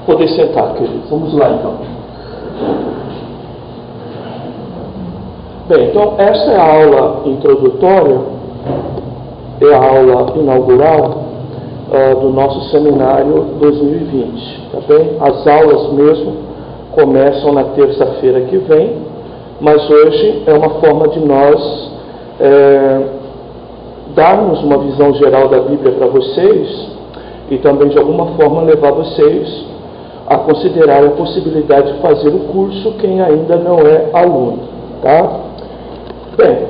Poder sentar, queridos. Vamos lá, então. Bem, então, esta é a aula introdutória, é a aula inaugural do nosso seminário 2020, tá bem? As aulas mesmo começam na terça-feira que vem, mas hoje é uma forma de nós darmos uma visão geral da Bíblia para vocês e também de alguma forma levar vocês a considerar a possibilidade de fazer o curso quem ainda não é aluno, tá? Bem,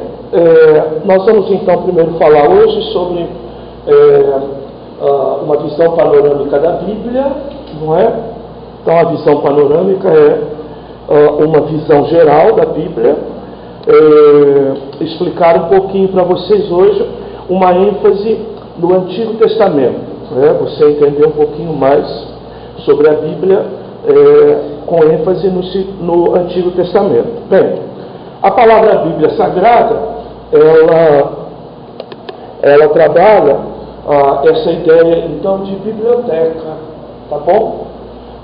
nós vamos então primeiro falar hoje sobre uma visão panorâmica da Bíblia, não é? Então a visão panorâmica é uma visão geral da Bíblia, explicar um pouquinho para vocês hoje uma ênfase no Antigo Testamento, né? Você entender um pouquinho mais sobre a Bíblia com ênfase no Antigo Testamento. Bem, a palavra Bíblia Sagrada, ela trabalha essa ideia, então, de biblioteca, tá bom?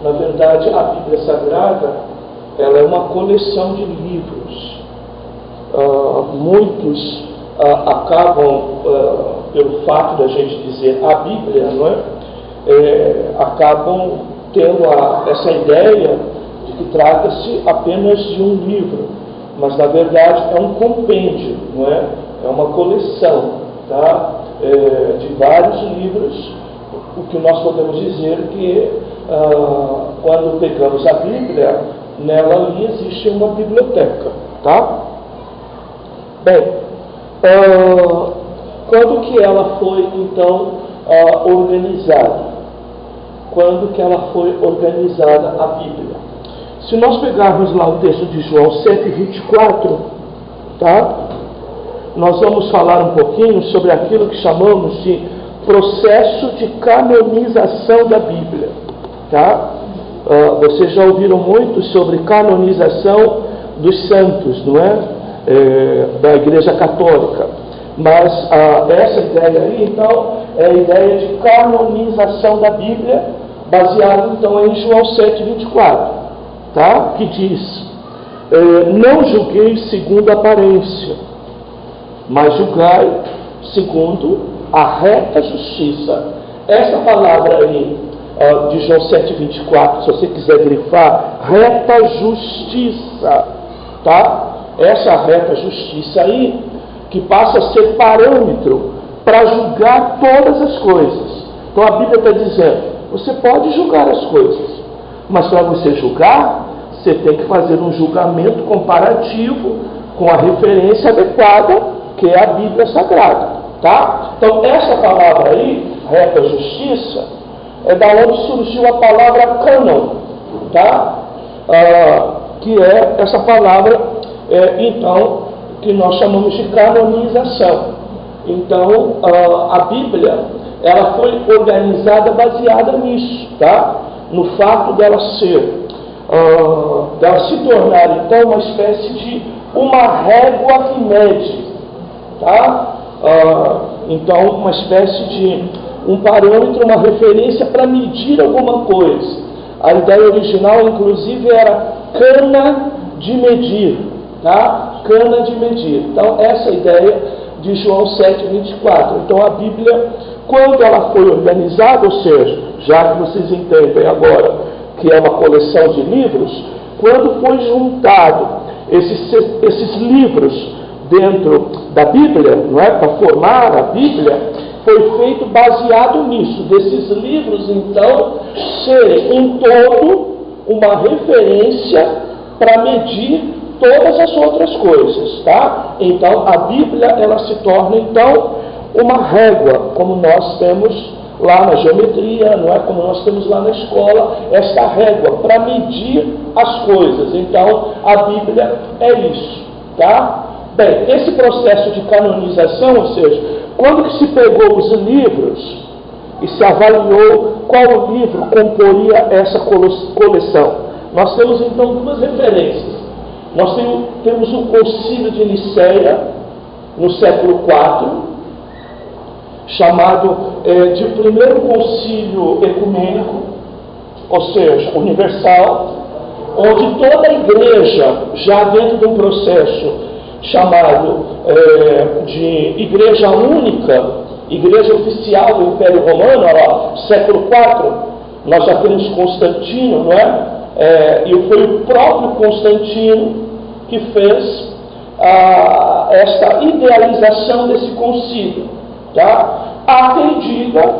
Na verdade, a Bíblia Sagrada, ela é uma coleção de livros. Muitos acabam, pelo fato da gente dizer a Bíblia, não é? Acabam tendo essa ideia de que trata-se apenas de um livro, mas na verdade é um compêndio, não é? É uma coleção, tá? De vários livros. O que nós podemos dizer que quando pegamos a Bíblia, nela ali existe uma biblioteca, tá? Bem, quando que ela foi então organizada? Quando que ela foi organizada a Bíblia? Se nós pegarmos lá o texto de João 7:24, tá? Nós vamos falar um pouquinho sobre aquilo que chamamos de processo de canonização da Bíblia, tá? Vocês já ouviram muito sobre canonização dos santos, não é? Da Igreja Católica. Mas essa ideia aí, então, é a ideia de canonização da Bíblia, baseada, então, em João 7:24, tá? Que diz, não julguei segundo a aparência, mas julgai segundo a reta justiça. Essa palavra aí, de João 7:24, se você quiser grifar, reta justiça, tá? Essa reta justiça aí, que passa a ser parâmetro para julgar todas as coisas. Então a Bíblia está dizendo, você pode julgar as coisas, mas para você julgar, você tem que fazer um julgamento comparativo com a referência adequada, que é a Bíblia Sagrada, tá? Então essa palavra aí, reta justiça, é da onde surgiu a palavra cânon, tá? Que é essa palavra, então, que nós chamamos de canonização. Então, a Bíblia, ela foi organizada baseada nisso, tá? No fato dela se tornar, então, uma espécie de uma régua que mede, tá? Então, uma espécie de um parâmetro, uma referência para medir alguma coisa. A ideia original, inclusive, era cana de medir, tá? Cana de medir. Então, essa ideia de João 7:24. Então, a Bíblia, quando ela foi organizada, ou seja, já que vocês entendem agora que é uma coleção de livros, quando foi juntado esses livros dentro da Bíblia, não é? Para formar a Bíblia, foi feito baseado nisso, desses livros, então, serem em todo uma referência para medir todas as outras coisas, tá? Então, a Bíblia, ela se torna, então, uma régua, como nós temos lá na geometria, não é? Como nós temos lá na escola, esta régua, para medir as coisas. Então, a Bíblia é isso, tá? Bem, esse processo de canonização, ou seja, quando que se pegou os livros e se avaliou qual livro comporia essa coleção, nós temos, então, duas referências. Nós temos o Concílio de Nicéia, no século IV, chamado de Primeiro Concílio Ecumênico, ou seja, universal, onde toda a igreja, já dentro de um processo chamado de igreja única, igreja oficial do Império Romano, ó, século IV, nós já temos Constantino, não é? E foi o próprio Constantino que fez esta idealização desse concílio. Tá? Há quem diga,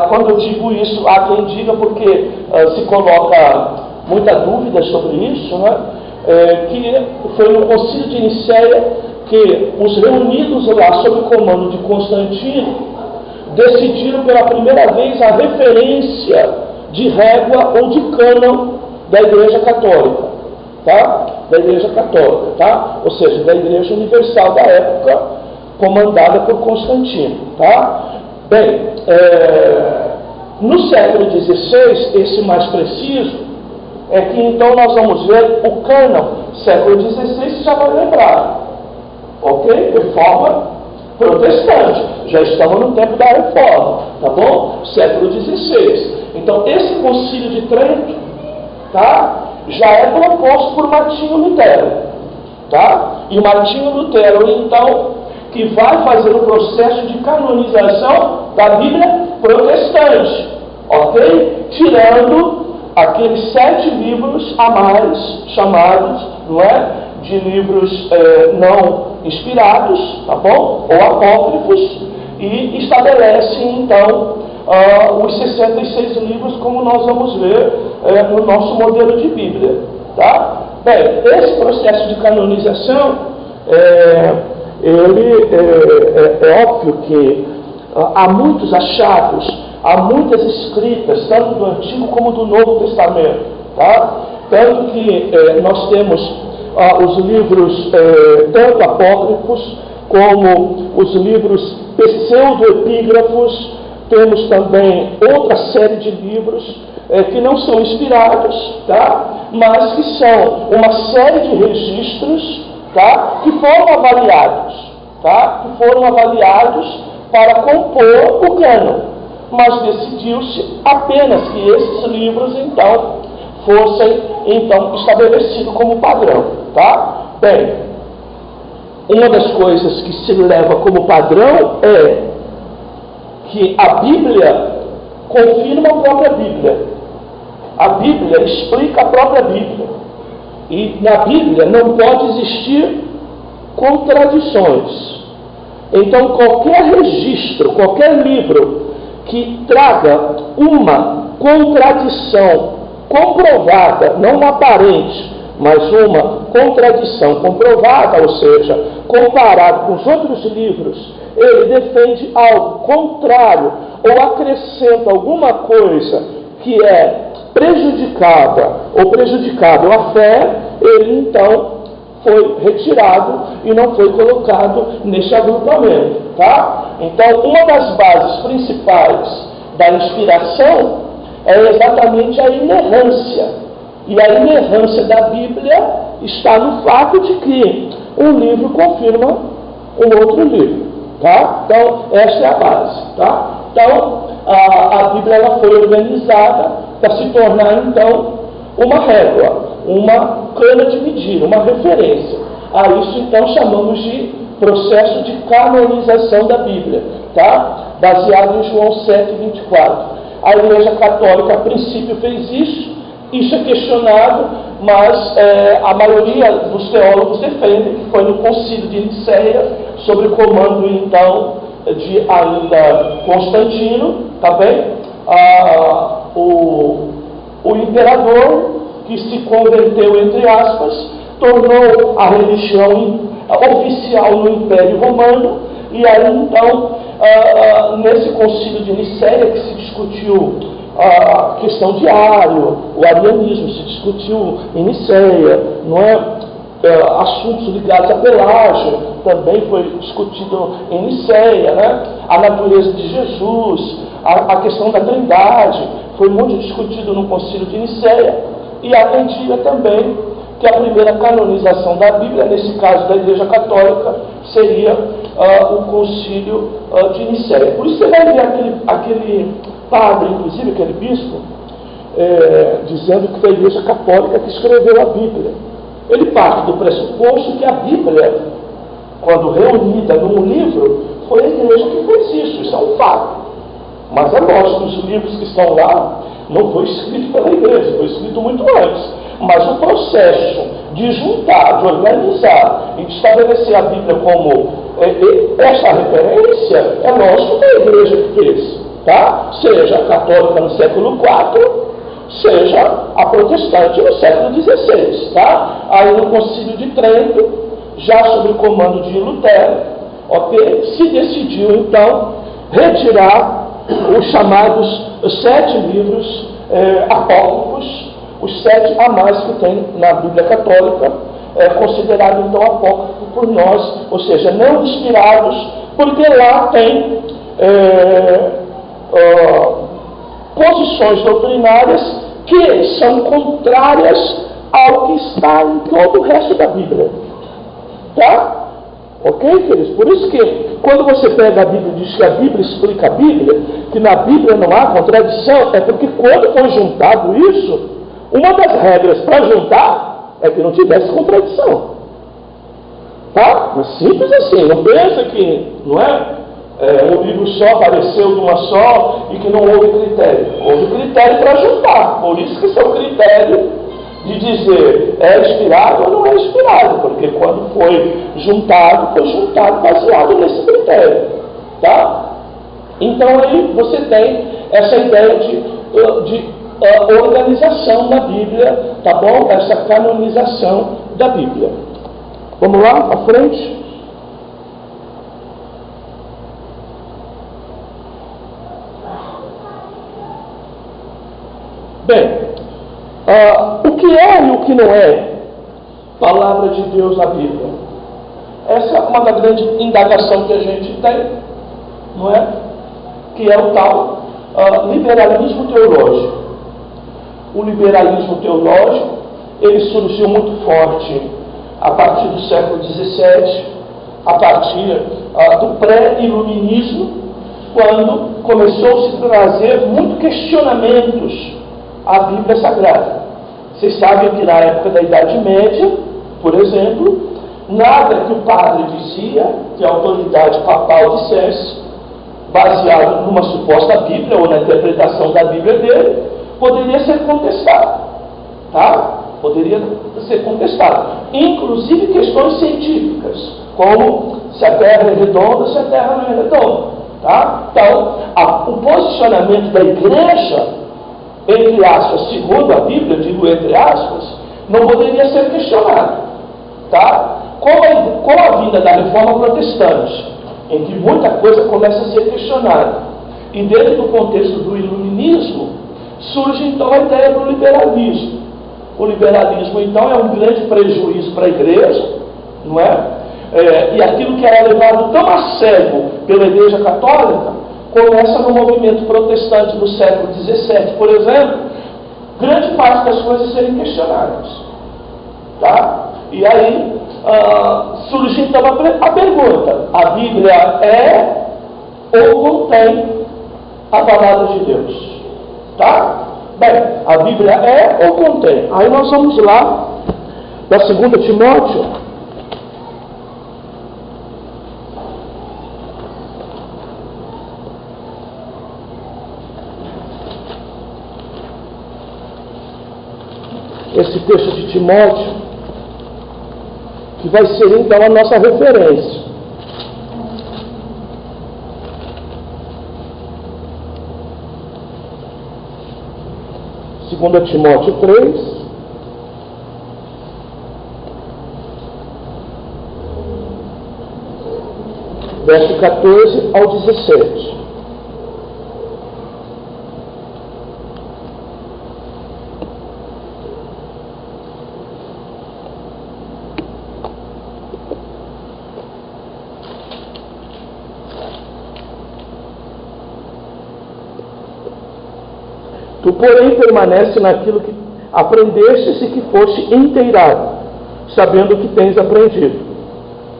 quando eu digo isso, há quem diga porque se coloca muita dúvida sobre isso, né? Que foi no concílio de Nicéia que os reunidos lá sob o comando de Constantino decidiram pela primeira vez a referência de régua ou de cânon da Igreja Católica, tá? Da Igreja Católica, tá? Ou seja, da Igreja Universal da época, comandada por Constantino, tá? Bem, no século XVI, esse mais preciso, é que então nós vamos ver o cânon, século XVI, você já vai lembrar, ok? Reforma protestante, já estamos no tempo da reforma, tá bom? Século XVI. Então, esse concílio de Trento, tá? Já é proposto por Martinho Lutero, tá? E o Martinho Lutero, então, que vai fazer o processo de canonização da Bíblia protestante, ok? Tirando aqueles 7 livros a mais, chamados, não é? De livros não inspirados, tá bom? Ou apócrifos, e estabelece, então, os 66 livros, como nós vamos ver no nosso modelo de Bíblia, tá? Bem, esse processo de canonização, é óbvio que há muitos achados, há muitas escritas, tanto do Antigo como do Novo Testamento, tá? Tanto que nós temos os livros tanto apócrifos como os livros pseudoepígrafos, temos também outra série de livros que não são inspirados, tá? Mas que são uma série de registros, tá? Que foram avaliados, tá? Que foram avaliados para compor o cânon, mas decidiu-se apenas que esses livros então fossem estabelecidos como padrão, tá? Bem, uma das coisas que se leva como padrão é que a Bíblia confirma a própria Bíblia. A Bíblia explica a própria Bíblia. E na Bíblia não pode existir contradições. Então, qualquer registro, qualquer livro que traga uma contradição comprovada, não aparente, mas uma contradição comprovada, ou seja, comparado com os outros livros, ele defende algo contrário ou acrescenta alguma coisa que é prejudicada ou prejudicável à fé, ele então foi retirado e não foi colocado nesse agrupamento, tá? Então, uma das bases principais da inspiração é exatamente a inerrância. E a inerrância da Bíblia está no fato de que um livro confirma um outro livro, tá? Então, essa é a base, tá? Então, a Bíblia ela foi organizada para se tornar, então, uma régua, uma cana de medir, uma referência. A isso, então, chamamos de processo de canonização da Bíblia, tá? Baseado em João 7:24. A Igreja Católica, a princípio, fez isso. Isso é questionado, mas a maioria dos teólogos defendem que foi no concílio de Nicéia, sob o comando, então, de ainda Constantino, tá bem? O imperador, que se converteu, entre aspas, tornou a religião oficial no Império Romano, e aí, então, nesse concílio de Nicéia, que se discutiu a questão de Ário, o arianismo se discutiu em Nicéia, não é? Assuntos ligados a Pelágio também foi discutido em Nicéia, né? A natureza de Jesus, a questão da Trindade foi muito discutido no concílio de Nicéia, e há quem diga também que a primeira canonização da Bíblia, nesse caso da Igreja Católica, seria o concílio de Nicéia. Por isso você vai ver aquele padre, inclusive aquele bispo, dizendo que foi a Igreja Católica que escreveu a Bíblia. Ele parte do pressuposto que a Bíblia, quando reunida num livro, foi a Igreja que fez isso. Isso é um fato. Mas é lógico, os livros que estão lá não foi escrito pela Igreja, foi escrito muito antes. Mas o processo de juntar, de organizar e de estabelecer a Bíblia como esta referência, é lógico que a Igreja que fez, tá? Seja a católica no século IV, seja a protestante no século XVI, tá? Aí no Concílio de Trento, já sob o comando de Lutero, se decidiu então retirar os chamados 7 livros apócrifos, os 7 a mais que tem na Bíblia Católica, considerado então apócrifo por nós, ou seja, não inspirados, porque lá tem posições doutrinárias que são contrárias ao que está em todo o resto da Bíblia. Tá? Ok, queridos? Por isso que quando você pega a Bíblia e diz que a Bíblia explica a Bíblia, que na Bíblia não há contradição, é porque quando foi juntado isso, uma das regras para juntar é que não tivesse contradição. Tá? Mas simples assim, não pensa que, não é? O livro só apareceu de uma só e que não houve critério. Houve critério para juntar. Por isso que esse é o critério de dizer é inspirado ou não é inspirado. Porque quando foi juntado baseado nesse critério. Tá? Então aí você tem essa ideia de organização da Bíblia, tá bom? Essa canonização da Bíblia. Vamos lá, à frente. Bem, o que é e o que não é palavra de Deus na Bíblia? Essa é uma grande indagação que a gente tem, não é? Que é o tal liberalismo teológico. O liberalismo teológico, ele surgiu muito forte a partir do século XVII, a partir do pré-iluminismo, quando começou-se a trazer muito questionamentos à Bíblia Sagrada. Vocês sabem que na época da Idade Média, por exemplo, nada que o padre dizia, que a autoridade papal dissesse, baseado numa suposta Bíblia ou na interpretação da Bíblia dele, poderia ser contestado. Tá? Poderia ser contestado. Inclusive questões científicas, como se a Terra é redonda, se a Terra não é redonda. Tá? Então, o posicionamento da Igreja, entre aspas, segundo a Bíblia, digo entre aspas, não poderia ser questionado. Tá? Com a vinda da Reforma Protestante, em que muita coisa começa a ser questionada, e dentro do contexto do Iluminismo, surge então a ideia do liberalismo. O liberalismo, então, é um grande prejuízo para a Igreja, não é? E aquilo que era levado tão a sério pela Igreja Católica, começa no movimento protestante do século XVII, por exemplo, grande parte das coisas serem questionadas. Tá? E aí surge então a pergunta: a Bíblia é ou contém a palavra de Deus? Tá? Bem, a Bíblia é ou contém? Aí nós vamos lá, da 2 Timóteo, esse texto de Timóteo, que vai ser então a nossa referência. Segunda Timóteo 3, verso 14 ao 17. Tu, porém, permanece naquilo que aprendestes e que foste inteirado, sabendo o que tens aprendido,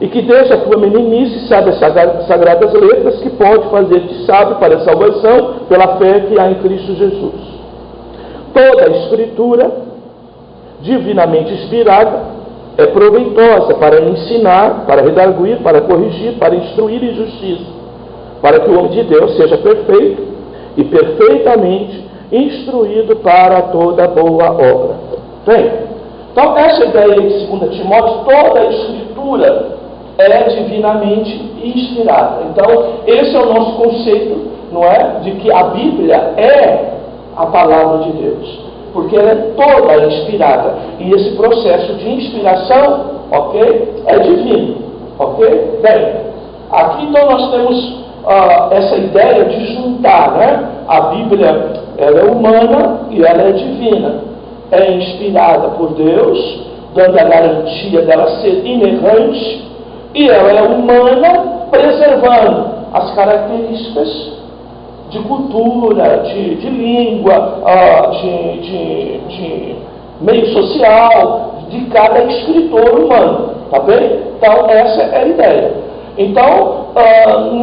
e que desde a tua meninice sabe as sagradas letras, que pode fazer-te sábio para a salvação pela fé que há em Cristo Jesus. toda a Escritura, divinamente inspirada, é proveitosa para ensinar, para redarguir, para corrigir, para instruir em justiça, para que o homem de Deus seja perfeito e perfeitamente instruído para toda boa obra. Bem, então essa ideia de 2 Timóteo, toda a Escritura é divinamente inspirada. Então, esse é o nosso conceito, não é? De que a Bíblia é a palavra de Deus, porque ela é toda inspirada, e esse processo de inspiração, ok, é divino, ok? Bem, aqui então nós temos essa ideia de juntar, né? A Bíblia, ela é humana e ela é divina, é inspirada por Deus, dando a garantia dela ser inerrante, e ela é humana, preservando as características de cultura, de língua, de meio social, de cada escritor humano, tá bem? Então, essa é a ideia. Então,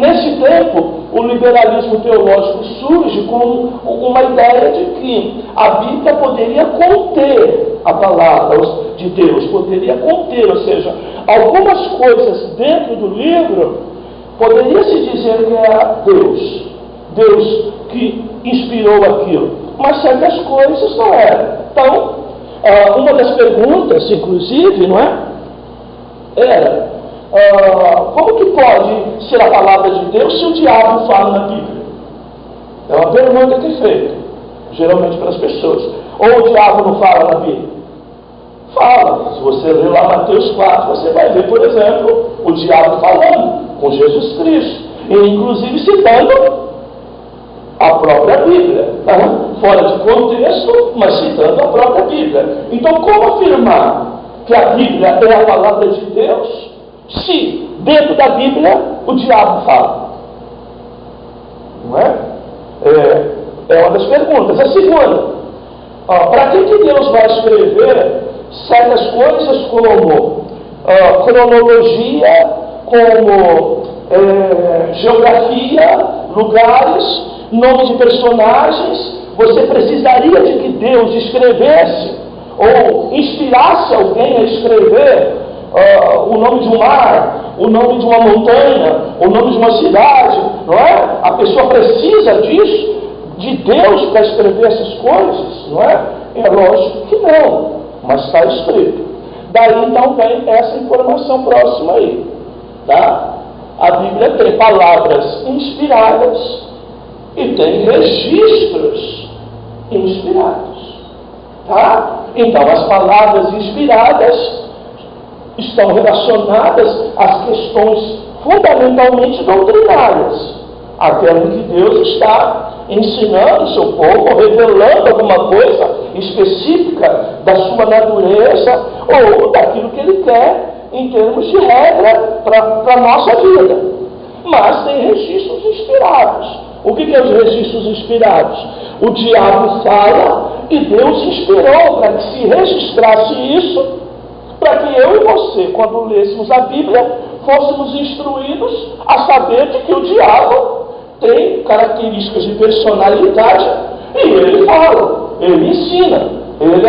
nesse tempo, o liberalismo teológico surge com uma ideia de que a Bíblia poderia conter a palavra de Deus, poderia conter, ou seja, algumas coisas dentro do livro, poderia se dizer que era Deus que inspirou aquilo, mas certas coisas não eram. Então, uma das perguntas, inclusive, não é? Era, como que pode ser a palavra de Deus se o diabo fala na Bíblia? É uma pergunta que é feita, geralmente para as pessoas. Ou o diabo não fala na Bíblia? Fala. Se você ler lá Mateus 4, você vai ver, por exemplo, o diabo falando com Jesus Cristo, e inclusive citando a própria Bíblia, fora de contexto, mas citando a própria Bíblia. Então, como afirmar que a Bíblia é a palavra de Deus, se dentro da Bíblia o diabo fala? Não é? É uma das perguntas. A segunda, para que Deus vai escrever certas coisas como cronologia, como geografia, lugares, nome de personagens? Você precisaria de que Deus escrevesse ou inspirasse alguém a escrever o nome de um mar, o nome de uma montanha, o nome de uma cidade, não é? A pessoa precisa disso, de Deus, para escrever essas coisas, não é? É lógico que não, mas está escrito. Daí então vem essa informação próxima aí, tá? A Bíblia tem palavras inspiradas e tem registros inspirados, tá? Então as palavras inspiradas estão relacionadas às questões fundamentalmente doutrinárias, aquela em que Deus está ensinando o seu povo, revelando alguma coisa específica da sua natureza ou daquilo que Ele quer em termos de regra para a nossa vida. Mas tem registros inspirados. O que é os registros inspirados? O diabo fala e Deus inspirou para que se registrasse isso, para que eu e você, quando lêssemos a Bíblia, fôssemos instruídos a saber de que o diabo tem características de personalidade e ele fala, ele ensina, ele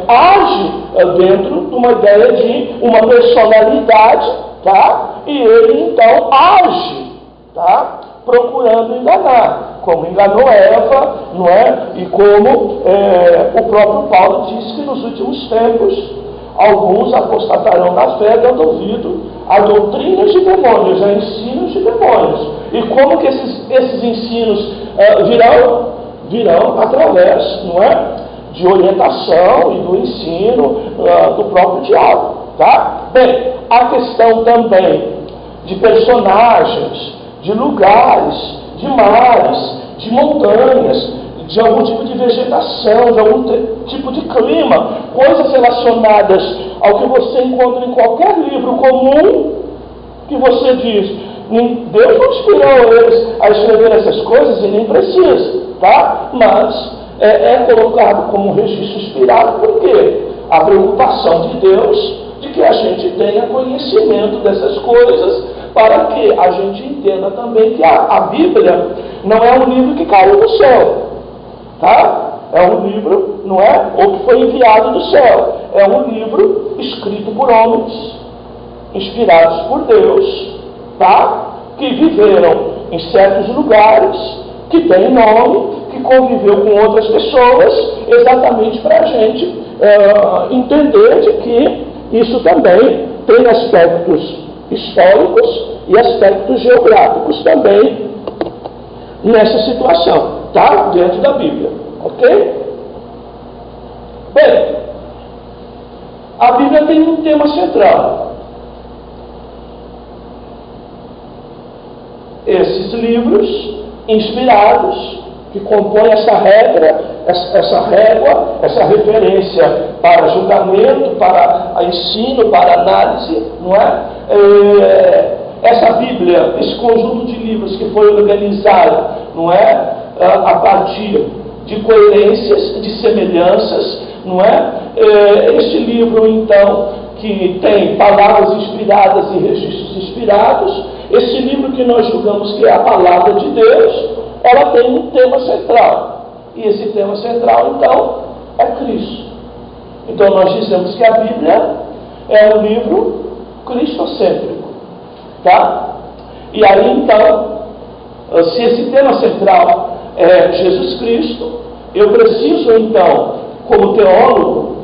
age dentro de uma ideia de uma personalidade, tá? E ele então age, tá? Procurando enganar, como enganou Eva, não é? E como o próprio Paulo diz que nos últimos tempos alguns apostatarão da fé, dando ouvido a doutrinas de demônios, a ensinos de demônios. E como que esses ensinos virão através, não é? De orientação e do ensino do próprio diabo, tá? Bem, a questão também de personagens, de lugares, de mares, de montanhas, de algum tipo de vegetação, de algum tipo de clima, coisas relacionadas ao que você encontra em qualquer livro comum, que você diz, Deus não inspirou eles a escrever essas coisas e nem precisa, tá? Mas é colocado como um registro inspirado, por quê? A preocupação de Deus de que a gente tenha conhecimento dessas coisas, para que a gente entenda também que a Bíblia não é um livro que caiu do céu. tá? É um livro, não é? Ou que foi enviado do céu. É um livro escrito por homens, inspirados por Deus, tá? Que viveram em certos lugares, que tem nome, que conviveu com outras pessoas, exatamente para a gente entender de que isso também tem aspectos históricos e aspectos geográficos também nessa situação, tá? Dentro da Bíblia, ok? Bem, a Bíblia tem um tema central. Esses livros inspirados, que compõem essa regra, essa régua, essa referência para julgamento, para ensino, para análise, não é? Essa Bíblia, esse conjunto de livros que foi organizado, não é? A partir de coerências, de semelhanças, não é? Este livro, então, que tem palavras inspiradas e registros inspirados, esse livro que nós julgamos que é a palavra de Deus, ela tem um tema central. E esse tema central, então, é Cristo. Então nós dizemos que a Bíblia é um livro cristocêntrico. Tá? E aí, então, se esse tema central é Jesus Cristo, eu preciso, então, como teólogo,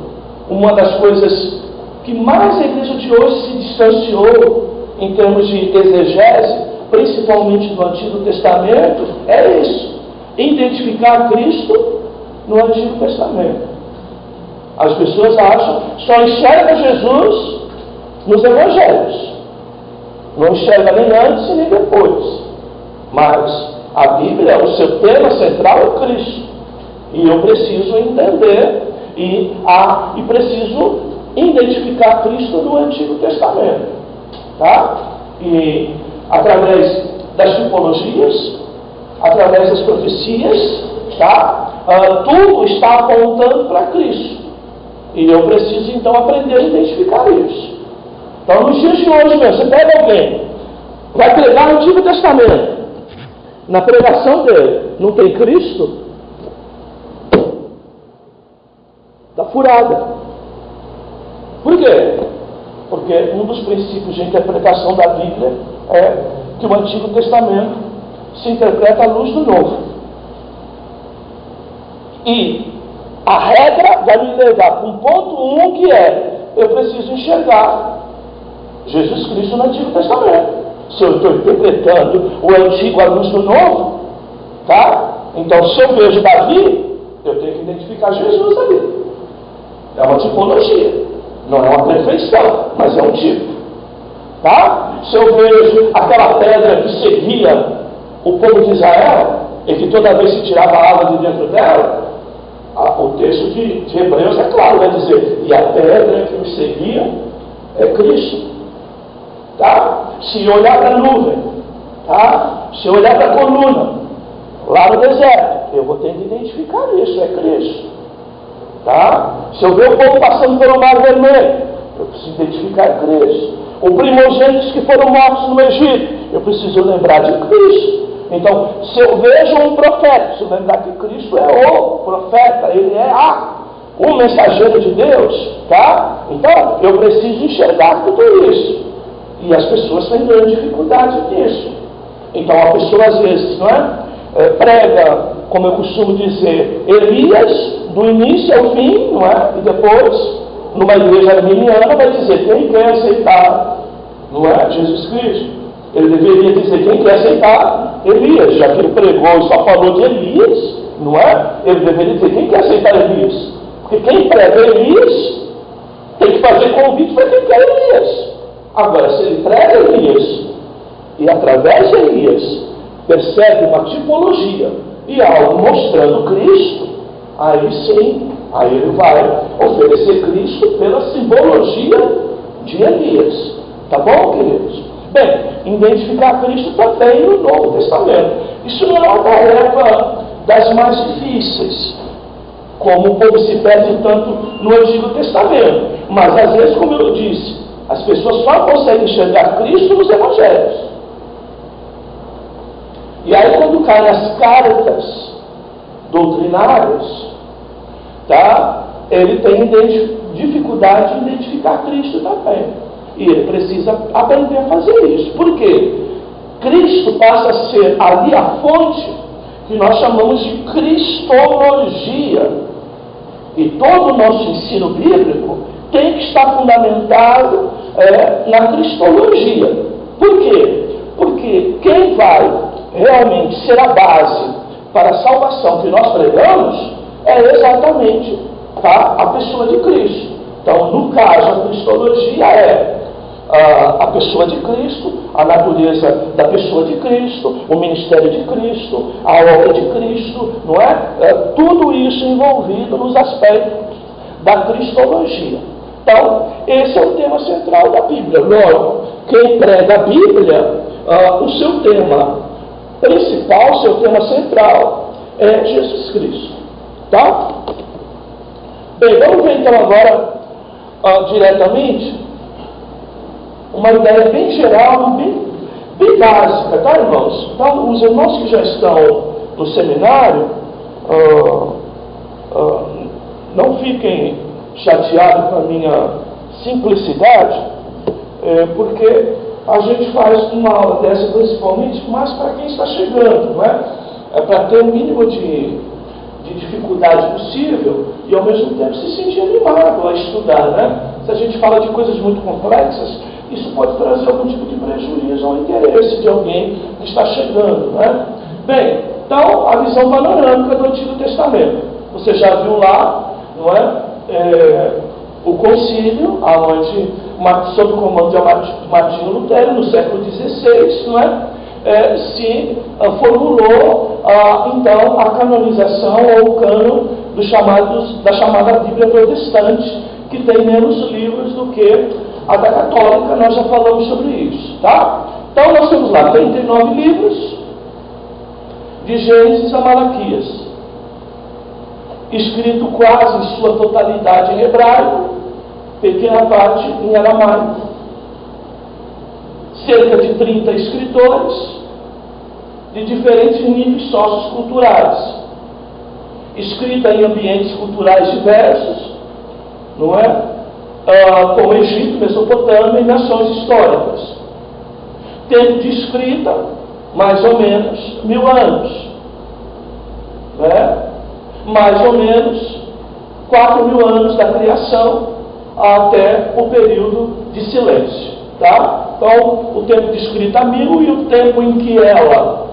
uma das coisas que mais a igreja de hoje se distanciou em termos de exegese, principalmente do Antigo Testamento, é isso: identificar Cristo no Antigo Testamento. As pessoas acham, só enxerga Jesus nos Evangelhos, não enxerga nem antes e nem depois. Mas a Bíblia, o seu tema central é Cristo, e eu preciso entender e preciso identificar Cristo no Antigo Testamento, tá? E através das tipologias, através das profecias, tá? Tudo está apontando para Cristo. E eu preciso, então, aprender a identificar isso. Então, nos dias de hoje, você pega alguém, vai pregar o Antigo Testamento, na pregação dele não tem Cristo, está furada. Por quê? Porque um dos princípios de interpretação da Bíblia é que o Antigo Testamento se interpreta à luz do Novo. E a regra vai me levar para um ponto 1, que é: eu preciso enxergar Jesus Cristo no Antigo Testamento. Se eu estou interpretando o Antigo à luz do Novo, tá? Então, se eu vejo Davi, eu tenho que identificar Jesus ali. É uma tipologia, não é uma perfeição, mas é um tipo, tá? Se eu vejo aquela pedra que seguia o povo de Israel, e que toda vez se tirava a água de dentro dela, o texto de Hebreus é claro, vai dizer: e a pedra que os seguia é Cristo, tá? Se eu olhar para a nuvem, tá? Se eu olhar para a coluna lá no deserto, eu vou ter que identificar isso, é Cristo, tá? Se eu ver o povo passando pelo Mar Vermelho, eu preciso identificar Cristo. Os primogênitos que foram mortos no Egito, eu preciso lembrar de Cristo. Então, se eu vejo um profeta, preciso lembrar que Cristo é o profeta, ele é o mensageiro de Deus, tá? Então, eu preciso enxergar tudo isso. E as pessoas têm grande dificuldade nisso. Então, a pessoa às vezes, não é? Prega, como eu costumo dizer, Elias, do início ao fim, não é? E depois, numa igreja arminiana, vai dizer: quem quer aceitar, não é? Jesus Cristo. Ele deveria dizer: quem quer aceitar Elias, já que ele pregou e só falou de Elias, não é? Ele deveria dizer: quem quer aceitar Elias? Porque quem prega Elias tem que fazer convite para quem quer Elias. Agora, se ele prega Elias e através de Elias percebe uma tipologia e algo mostrando Cristo, aí sim, aí ele vai oferecer Cristo pela simbologia de Elias. Tá bom, queridos? Bem, identificar Cristo também no Novo Testamento. Isso não é uma tarefa das mais difíceis, como o povo se perde tanto no Antigo Testamento. Mas às vezes, como eu disse, as pessoas só conseguem enxergar Cristo nos Evangelhos. E aí, quando cai nas cartas, doutrinários, tá? Ele tem dificuldade em identificar Cristo também. E ele precisa aprender a fazer isso. Por quê? Cristo passa a ser ali a fonte que nós chamamos de cristologia. E todo o nosso ensino bíblico tem que estar fundamentado na cristologia. Por quê? Porque quem vai realmente ser a base para a salvação que nós pregamos é exatamente, tá, a pessoa de Cristo. Então, no caso, a cristologia é a pessoa de Cristo, a natureza da pessoa de Cristo, o ministério de Cristo, a obra de Cristo, não é? Tudo isso envolvido nos aspectos da cristologia. Então, esse é o tema central da Bíblia. Logo, quem prega a Bíblia, o seu tema principal, o seu tema central é Jesus Cristo. Tá? Bem, vamos ver então agora diretamente uma ideia bem geral, bem básica, tá, irmãos? Então, os irmãos que já estão no seminário, não fiquem chateados com a minha simplicidade, porque a gente faz uma aula dessa principalmente mais para quem está chegando, não é? É para ter o mínimo de dificuldade possível e ao mesmo tempo se sentir animado a estudar, né? Se a gente fala de coisas muito complexas, isso pode trazer algum tipo de prejuízo ao interesse de alguém que está chegando, né? Bem, então a visão panorâmica do Antigo Testamento. Você já viu lá, não é? O concílio, onde, sob o comando de Martinho Lutero, no século XVI, não é? Se formulou então a canonização ou o cânon da chamada Bíblia protestante, que tem menos livros do que a da católica. Nós já falamos sobre isso, tá? Então nós temos lá 39 livros, de Gênesis a Malaquias, escrito quase em sua totalidade em hebraico, pequena parte em aramaico, cerca de 30 escritores de diferentes níveis socioculturais, escrita em ambientes culturais diversos, não é? Como Egito, Mesopotâmia e nações históricas. Tempo de escrita, mais ou menos 1000 anos, né? Mais ou menos 4000 anos da criação até o período de silêncio, tá? Então, o tempo de escrita 1000 e o tempo em que ela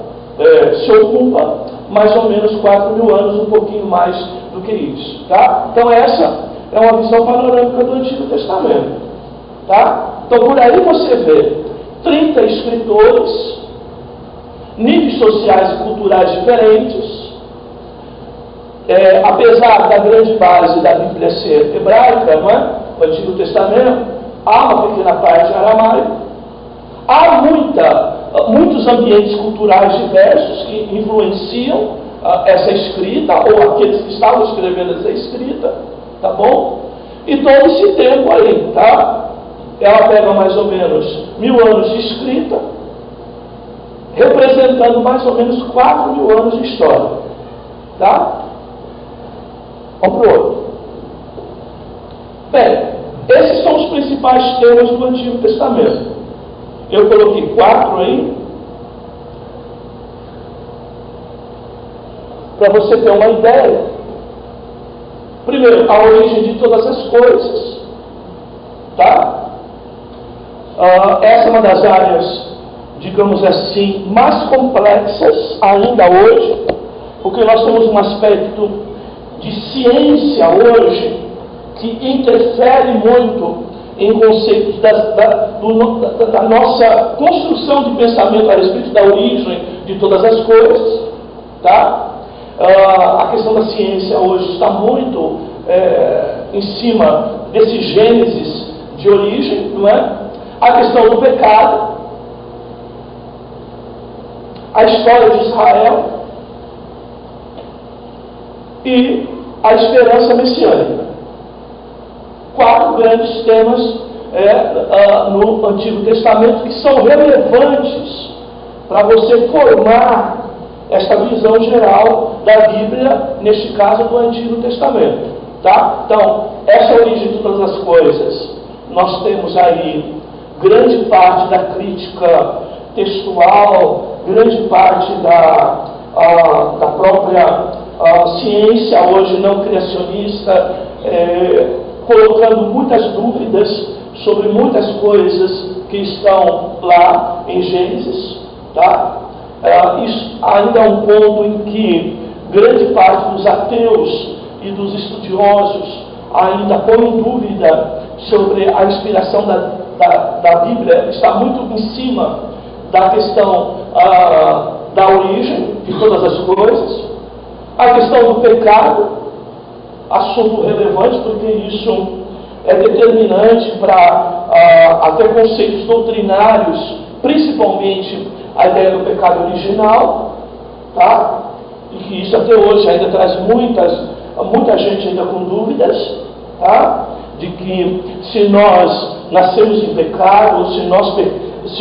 se ocupa, mais ou menos 4000 anos, um pouquinho mais do que isso, tá? Então, essa é uma visão panorâmica do Antigo Testamento, tá? Então, por aí você vê 30 escritores, níveis sociais e culturais diferentes. Apesar da grande base da Bíblia ser hebraica, não é? O Antigo Testamento, há uma pequena parte aramaica, há muitos ambientes culturais diversos que influenciam essa escrita, ou aqueles que estavam escrevendo essa escrita, tá bom? E todo esse tempo aí, tá? Ela pega mais ou menos 1000 anos de escrita, representando mais ou menos 4000 anos de história, tá? Vamos para o outro. Bem, esses são os principais temas do Antigo Testamento. Eu coloquei 4 aí, para você ter uma ideia. Primeiro, a origem de todas as coisas, tá? Essa é uma das áreas, digamos assim, mais complexas ainda hoje, porque nós temos um aspecto de ciência hoje que interfere muito em conceitos da nossa construção de pensamento a respeito da origem de todas as coisas, tá? A questão da ciência hoje está muito em cima desse gênesis de origem, não é? A questão do pecado, a história de Israel e a esperança messiânica. 4 grandes temas no Antigo Testamento que são relevantes para você formar esta visão geral da Bíblia, neste caso do Antigo Testamento. Tá? Então, essa é a origem de todas as coisas. Nós temos aí grande parte da crítica textual, grande parte da própria ciência hoje não criacionista, colocando muitas dúvidas sobre muitas coisas que estão lá em Gênesis. Tá? Isso ainda é um ponto em que grande parte dos ateus e dos estudiosos ainda põe em dúvida sobre a inspiração da Bíblia, está muito em cima da questão da origem de todas as coisas, a questão do pecado, assunto relevante, porque isso é determinante para até conceitos doutrinários, principalmente a ideia do pecado original, tá? E que isso até hoje ainda traz muita gente ainda com dúvidas, tá? De que se nós nascemos em pecado, ou se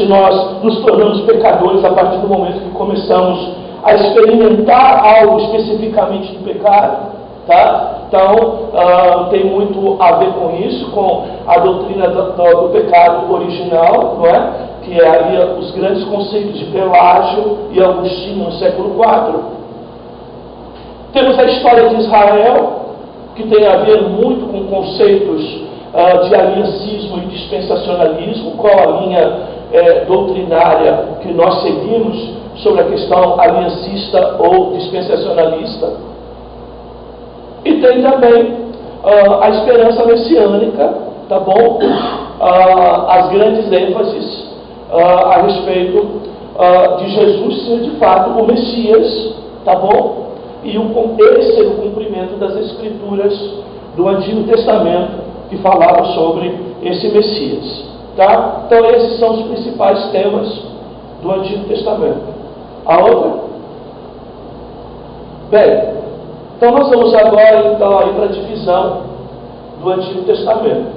nós nos tornamos pecadores a partir do momento que começamos a experimentar algo especificamente do pecado, tá? Então, tem muito a ver com isso, com a doutrina do pecado original, não é? Que é aí os grandes conceitos de Pelágio e Agostinho no século IV. Temos a história de Israel, que tem a ver muito com conceitos de aliancismo e dispensacionalismo, qual a linha doutrinária que nós seguimos sobre a questão aliancista ou dispensacionalista. E tem também a esperança messiânica, tá bom? As grandes ênfases a respeito de Jesus ser de fato o Messias, tá bom? E ele ser o cumprimento das Escrituras do Antigo Testamento que falava sobre esse Messias, tá? Então esses são os principais temas do Antigo Testamento. A outra? Bem, então nós vamos agora então aí para a divisão do Antigo Testamento.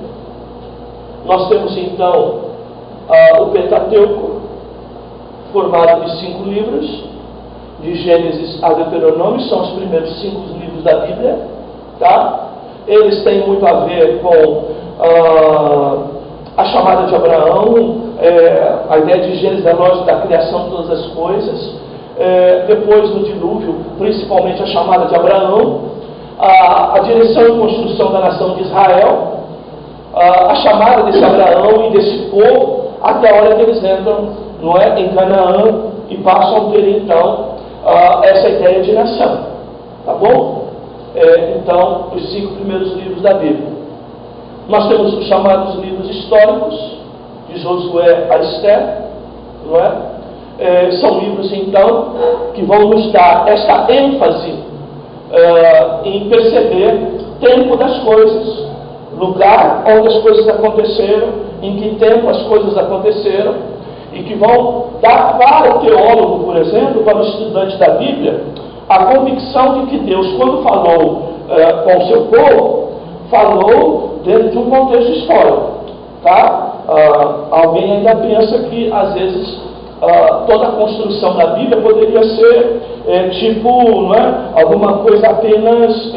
Nós temos então o Pentateuco, formado de 5 livros, de Gênesis a Deuteronômio, são os primeiros 5 livros da Bíblia, tá? Eles têm muito a ver com a chamada de Abraão, a ideia de Gênesis, a lógica da criação de todas as coisas, depois do dilúvio, principalmente a chamada de Abraão, a direção e construção da nação de Israel, a chamada desse Abraão e desse povo, até a hora que eles entram, não é, em Canaã e passam a ter então essa ideia de nação, tá bom? Então, os 5 primeiros livros da Bíblia. Nós temos os chamados livros históricos, de Josué a Esther, não é? São livros, então, que vão nos dar essa ênfase em perceber tempo das coisas, lugar onde as coisas aconteceram, em que tempo as coisas aconteceram, e que vão dar para o teólogo, por exemplo, para o estudante da Bíblia, a convicção de que Deus, quando falou com o seu povo, falou dentro de um contexto histórico, tá? Alguém ainda pensa que, às vezes, toda a construção da Bíblia poderia ser não é? Alguma coisa apenas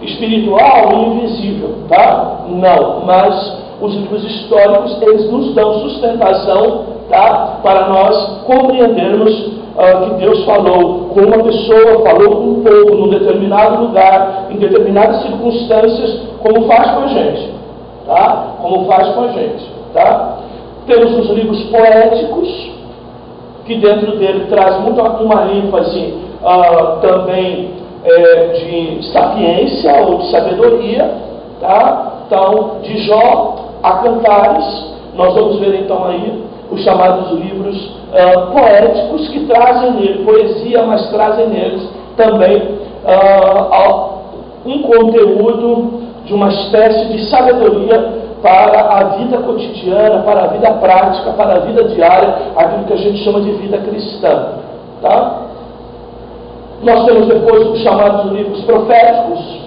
espiritual e invisível, tá? Não, mas os livros históricos, eles nos dão sustentação, tá? Para nós compreendermos que Deus falou com uma pessoa, falou com um povo, num determinado lugar, em determinadas circunstâncias, como faz com a gente, tá? Como faz com a gente, tá? Temos os livros poéticos, que dentro dele traz muito uma ênfase também de sapiência ou de sabedoria, tá? Então, de Jó a Cantares, nós vamos ver então aí os chamados livros poéticos, que trazem nele poesia, mas trazem neles também um conteúdo de uma espécie de sabedoria para a vida cotidiana, para a vida prática, para a vida diária, aquilo que a gente chama de vida cristã, tá? Nós temos depois os chamados livros proféticos,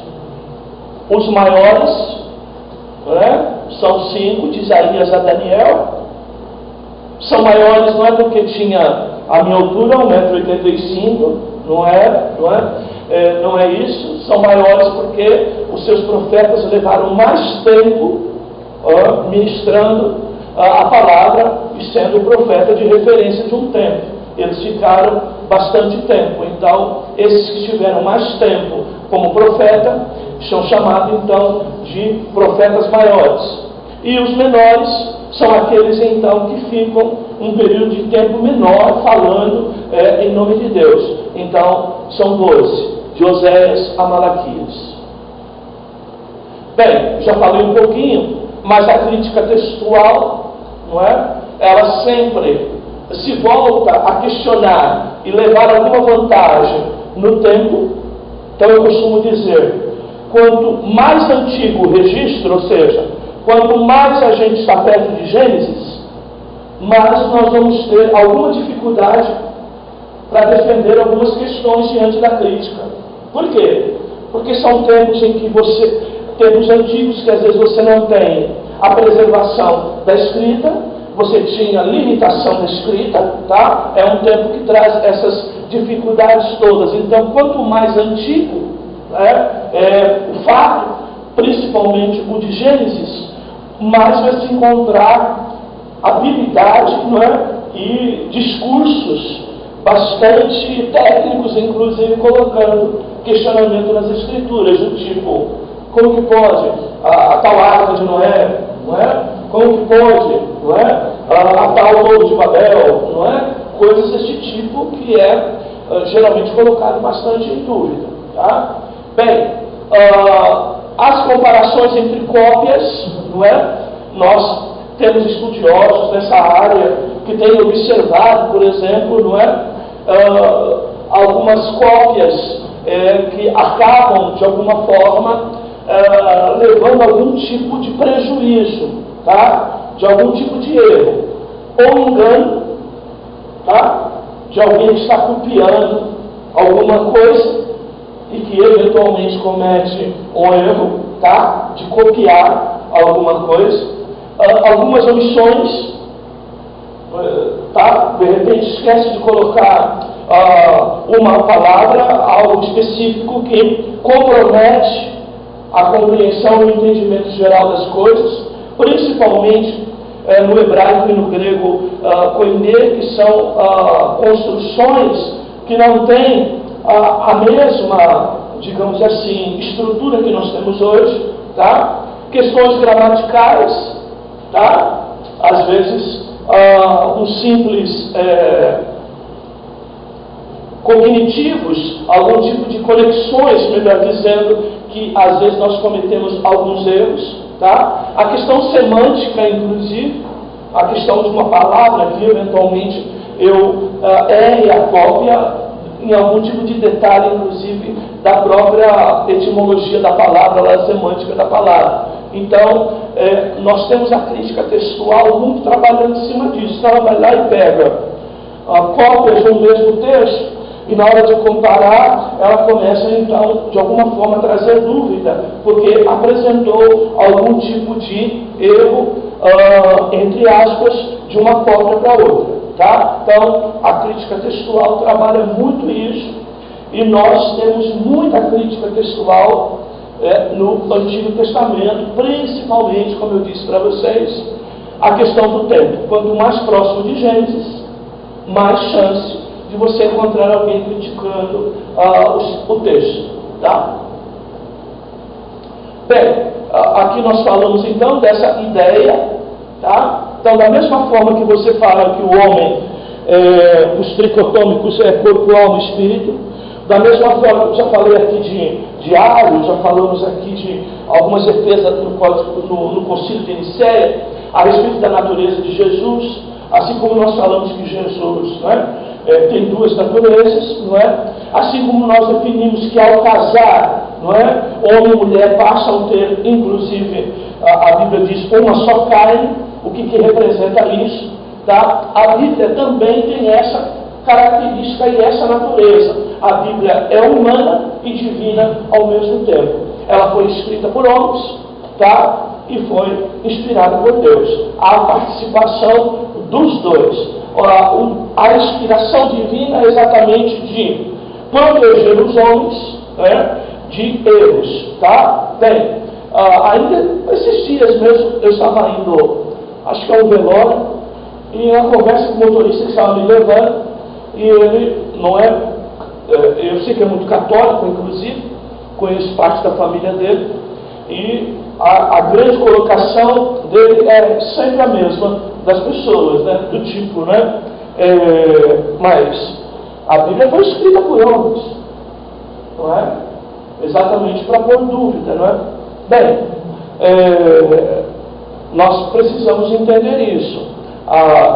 os maiores, né? São 5, de Isaías a Daniel, São maiores não é porque tinha a minha altura, 1,85 m, não é isso. São maiores porque os seus profetas levaram mais tempo ministrando a palavra e sendo o profeta de referência de um tempo. Eles ficaram bastante tempo. Então, esses que tiveram mais tempo como profeta são chamados então de profetas maiores. E os menores são aqueles então que ficam um período de tempo menor falando em nome de Deus. Então, são 12, de Oséias a Malaquias. Bem, já falei um pouquinho, mas a crítica textual, não é? Ela sempre se volta a questionar e levar alguma vantagem no tempo. Então eu costumo dizer, quanto mais antigo o registro, ou seja, quanto mais a gente está perto de Gênesis, mais nós vamos ter alguma dificuldade para defender algumas questões diante da crítica. Por quê? Porque são tempos em que tempos antigos que às vezes você não tem a preservação da escrita, você tinha limitação da escrita, tá? É um tempo que traz essas dificuldades todas. Então, quanto mais antigo o fato, principalmente o de Gênesis, mais vai se encontrar habilidade, não é? E discursos bastante técnicos, inclusive colocando questionamento nas escrituras, do tipo, como que pode a tal arca de Noé, não é? Como que pode, não é? A tal Torre de Babel, não é? Coisas desse tipo que é geralmente colocado bastante em dúvida, tá? Bem, as comparações entre cópias, não é? Nós temos estudiosos nessa área que têm observado, por exemplo, não é? Algumas cópias que acabam, de alguma forma, levando algum tipo de prejuízo, tá? De algum tipo de erro, ou engano, tá? De alguém que está copiando alguma coisa e que eventualmente comete um erro, tá? De copiar alguma coisa, algumas omissões, tá? De repente esquece de colocar uma palavra, algo específico que compromete a compreensão e o entendimento geral das coisas, principalmente no hebraico e no grego koiné, que são construções que não têm a mesma, digamos assim, estrutura que nós temos hoje, tá? Questões gramaticais, tá? Às vezes um simples cognitivos, algum tipo de conexões, melhor dizendo, que às vezes nós cometemos alguns erros, tá? A questão semântica, inclusive, a questão de uma palavra que eventualmente eu erre a cópia em algum tipo de detalhe, inclusive, da própria etimologia da palavra, a semântica da palavra. Então, nós temos a crítica textual muito trabalhando em cima disso. Então, ela vai lá e pega cópias do mesmo texto, e na hora de comparar, ela começa, então, de alguma forma, a trazer dúvida, porque apresentou algum tipo de erro, entre aspas, de uma cópia para outra. Tá? Então, a crítica textual trabalha muito isso, e nós temos muita crítica textual no Antigo Testamento, principalmente, como eu disse para vocês, a questão do tempo. Quanto mais próximo de Gênesis, mais chance de você encontrar alguém criticando o texto. Tá? Bem, aqui nós falamos então dessa ideia, tá? Então, da mesma forma que você fala que o homem, os tricotômicos é corpo, alma e espírito, da mesma forma que eu já falei aqui de Ário, já falamos aqui de algumas defesas no Concílio de Nicéia, a respeito da natureza de Jesus, assim como nós falamos que Jesus, não é? Tem duas naturezas, não é? Assim como nós definimos que ao casar, não é? Homem e mulher passam a ter, inclusive, a Bíblia diz, uma só carne. O que representa isso? Tá? A Bíblia também tem essa característica e essa natureza. A Bíblia é humana e divina ao mesmo tempo. Ela foi escrita por homens, tá? E foi inspirada por Deus. Há participação dos dois. A inspiração divina é exatamente de proteger os homens, né, de erros, tá? Bem, ainda esses dias mesmo eu estava indo, acho que é um velório, e uma conversa com o motorista que estava me levando, e ele não é, eu sei que é muito católico, inclusive, conheço parte da família dele, e a grande colocação dele é sempre a mesma das pessoas, né? Do tipo, né? Mas a Bíblia foi escrita por homens, não é? Exatamente para pôr dúvida, não é? Bem, nós precisamos entender isso,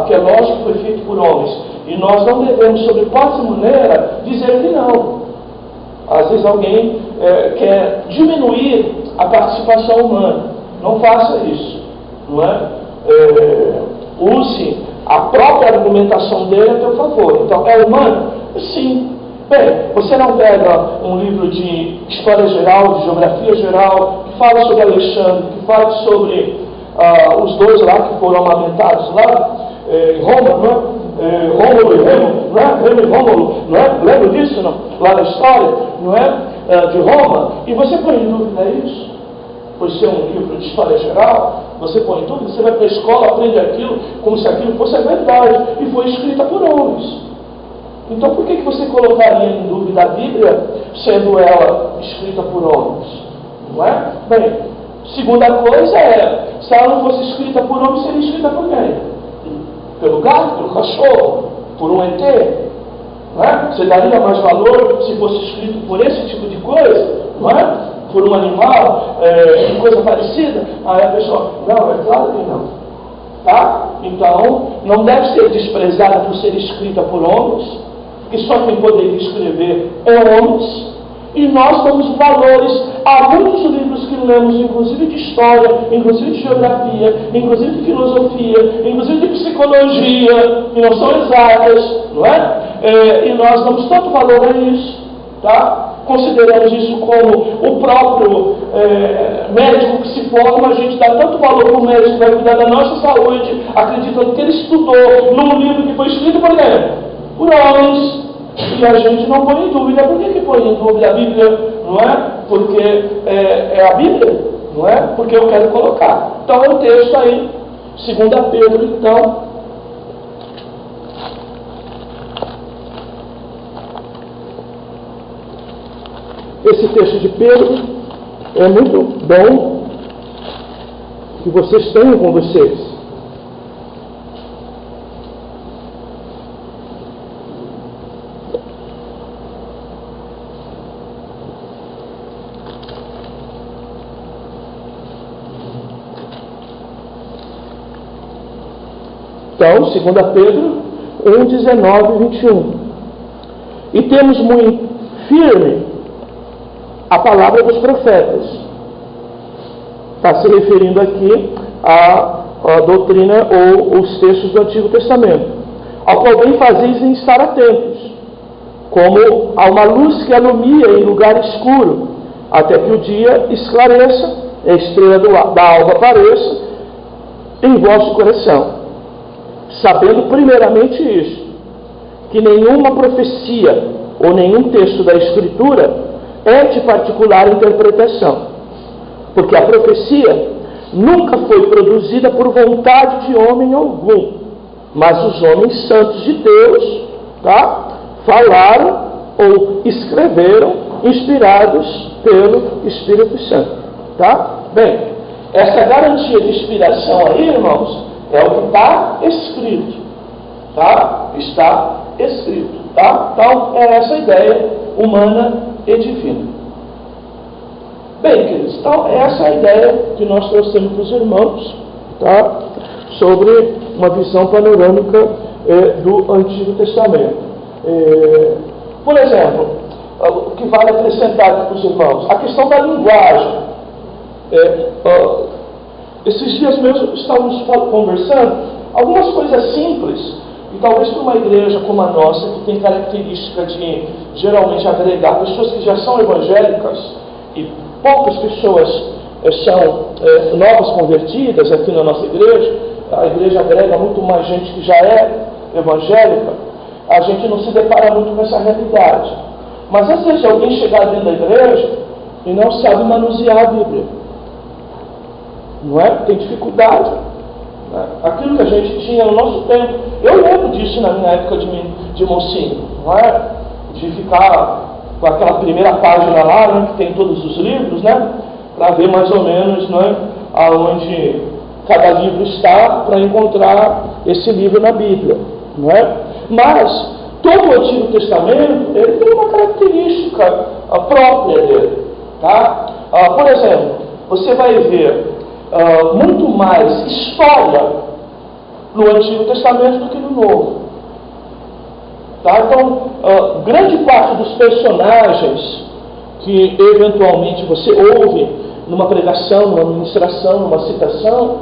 que é lógico que foi feito por homens, e nós não devemos, sob hipótese maneira, dizer que não. Às vezes alguém quer diminuir a participação humana. Não faça isso, não é? Use a própria argumentação dele a seu favor. Então, é humano? Sim. Bem, você não pega um livro de história geral, de geografia geral, que fala sobre Alexandre, que fala sobre os dois lá que foram amamentados lá, em Roma, não é? Rômulo e Remo, não é? Remo e Rômulo, não é? Lembra disso, não? Lá na história, não é? De Roma, e você põe em dúvida isso? Por ser um livro de história geral, você põe em dúvida, você vai para a escola, aprende aquilo, como se aquilo fosse a verdade, e foi escrita por homens. Então por que você colocaria em dúvida a Bíblia, sendo ela escrita por homens? Não é? Bem, segunda coisa se ela não fosse escrita por homens, seria escrita por quem? Pelo gato, pelo cachorro, por um ET? Não é? Você daria mais valor se fosse escrito por esse tipo de coisa? Não é? Por um animal, coisa parecida? Aí a pessoa, não, é claro que não. Tá? Então, não deve ser desprezada por ser escrita por homens, porque só quem poderia escrever é homens, e nós damos valores a alguns dos livros que lemos, inclusive de história, inclusive de geografia, inclusive de filosofia, inclusive de psicologia, que não são exatas, não é? E nós damos tanto valor a isso, tá? Consideramos isso como o próprio médico que se forma, a gente dá tanto valor para o médico que vai cuidar da nossa saúde, acreditando que ele estudou num livro que foi escrito por quem? Por homens. E a gente não põe em dúvida. Por que põe em dúvida a Bíblia? Não é? Porque é a Bíblia, não é? Porque eu quero colocar. Então é o texto aí, 2 Pedro, então. Esse texto de Pedro é muito bom que vocês tenham com vocês. Então, 2 Pedro 1, 19 e 21. E temos muito firme a palavra dos profetas. Está se referindo aqui à doutrina ou os textos do Antigo Testamento. Ao qual bem fazeis em estar atentos, como a uma luz que alumia em lugar escuro, até que o dia esclareça, a estrela da alva apareça em vosso coração. Sabendo primeiramente isto, que nenhuma profecia ou nenhum texto da Escritura é de particular interpretação, porque a profecia nunca foi produzida por vontade de homem algum, mas os homens santos de Deus, tá, falaram ou escreveram, inspirados pelo Espírito Santo. Tá? Bem, essa garantia de inspiração aí, irmãos, é o que está escrito, tá? Está escrito, tá? Então, é essa ideia humana e divina. Bem, queridos, então, essa é a ideia que nós trouxemos para os irmãos, tá? Sobre uma visão panorâmica do Antigo Testamento. Por exemplo, o que vale acrescentar aqui para os irmãos? A questão da linguagem. Esses dias mesmo estávamos conversando algumas coisas simples, e talvez para uma igreja como a nossa, que tem característica de geralmente agregar pessoas que já são evangélicas, e poucas pessoas são novas convertidas aqui na nossa igreja, a igreja grega, muito mais gente que já é evangélica, a gente não se depara muito com essa realidade. Mas às vezes alguém chegar dentro da igreja e não sabe manusear a Bíblia. Não é? Tem dificuldade. Né? Aquilo que a gente tinha no nosso tempo, eu lembro disso na minha época de mocinho, não é? De ficar com aquela primeira página lá, né, que tem todos os livros, né? Para ver mais ou menos, né, aonde cada livro está, para encontrar esse livro na Bíblia, não é? Mas todo o Antigo Testamento ele tem uma característica própria dele, tá? Por exemplo, você vai ver muito mais história no Antigo Testamento do que no Novo, tá? Então, grande parte dos personagens que eventualmente você ouve numa pregação, numa ministração, numa citação,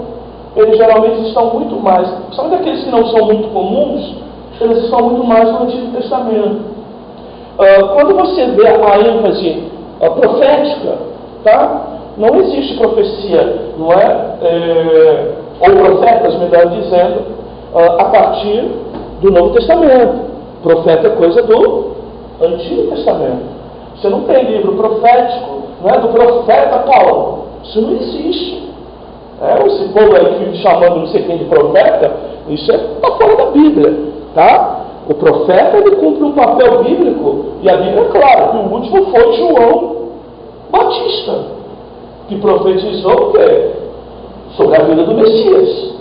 eles geralmente estão muito mais, sabe daqueles que não são muito comuns, eles estão muito mais no Antigo Testamento. Quando você vê a ênfase profética, tá? Não existe profecia, não é? Ou profetas, melhor dizendo, a partir do Novo Testamento. Profeta é coisa do Antigo Testamento. Você não tem livro profético, não é, do profeta Paulo. Isso não existe. Esse povo aí que vive chamando não sei quem de profeta, isso está fora da Bíblia, tá? O profeta, ele cumpre um papel bíblico, e a Bíblia é clara, que o último foi João Batista, que profetizou o quê? Sobre a vida do Messias,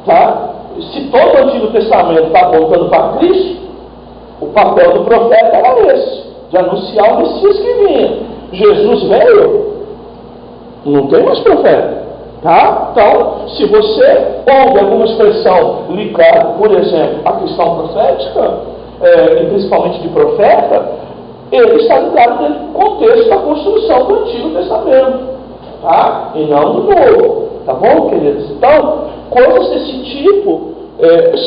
tá? Se todo o Antigo Testamento está apontando para Cristo, o papel do profeta era esse, de anunciar o Messias que vinha. Jesus veio, não tem mais profeta. Tá? Então, se você ouve alguma expressão ligada, por exemplo, à questão profética, e principalmente de profeta, ele está ligado no contexto da construção do Antigo Testamento, tá? E não do Novo, tá bom, queridos? Então, coisas desse tipo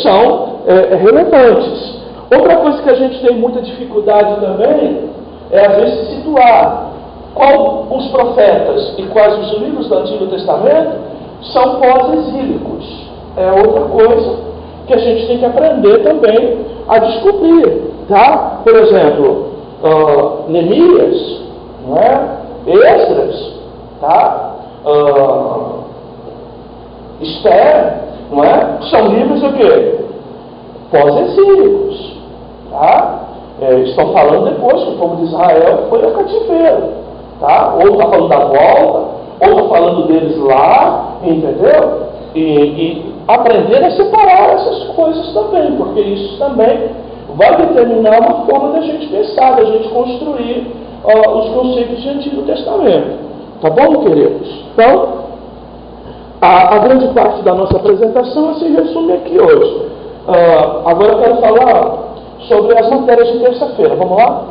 são relevantes. Outra coisa que a gente tem muita dificuldade também é, às vezes, situar qual os profetas e quais os livros do Antigo Testamento são pós-exílicos. É outra coisa que a gente tem que aprender também a descobrir, tá? Por exemplo, Neemias, não é? Esdras, tá? Esther, não é? São livros o quê? Pós-exílicos, tá? Estão falando depois que o povo de Israel foi ao cativeiro. Tá? Ou está falando da volta, ou está falando deles lá, entendeu? E aprender a separar essas coisas também, porque isso também vai determinar uma forma da gente pensar, da gente construir os conceitos de Antigo Testamento. Tá bom, queridos? Então, a grande parte da nossa apresentação se resume aqui hoje. Agora eu quero falar sobre as matérias de terça-feira. Vamos lá?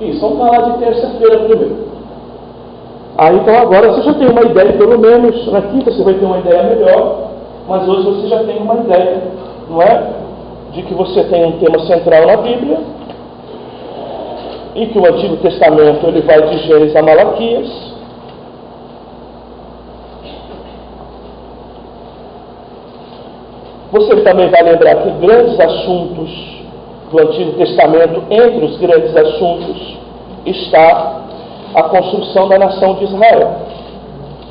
Isso, vamos falar de terça-feira primeiro. Então agora você já tem uma ideia, pelo menos na quinta você vai ter uma ideia melhor, mas hoje você já tem uma ideia, não é? De que você tem um tema central na Bíblia, e que o Antigo Testamento ele vai de Gênesis a Malaquias. Você também vai lembrar que grandes assuntos do Antigo Testamento, entre os grandes assuntos, está a construção da nação de Israel.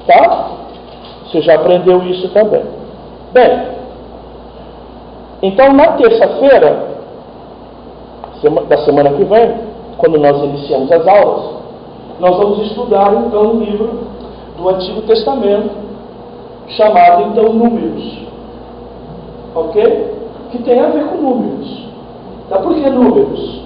Tá? Você já aprendeu isso também. Bem, então na terça-feira da semana que vem, quando nós iniciamos as aulas, nós vamos estudar então um livro do Antigo Testamento, chamado então Números. Ok? Que tem a ver com números. Tá? Por que números?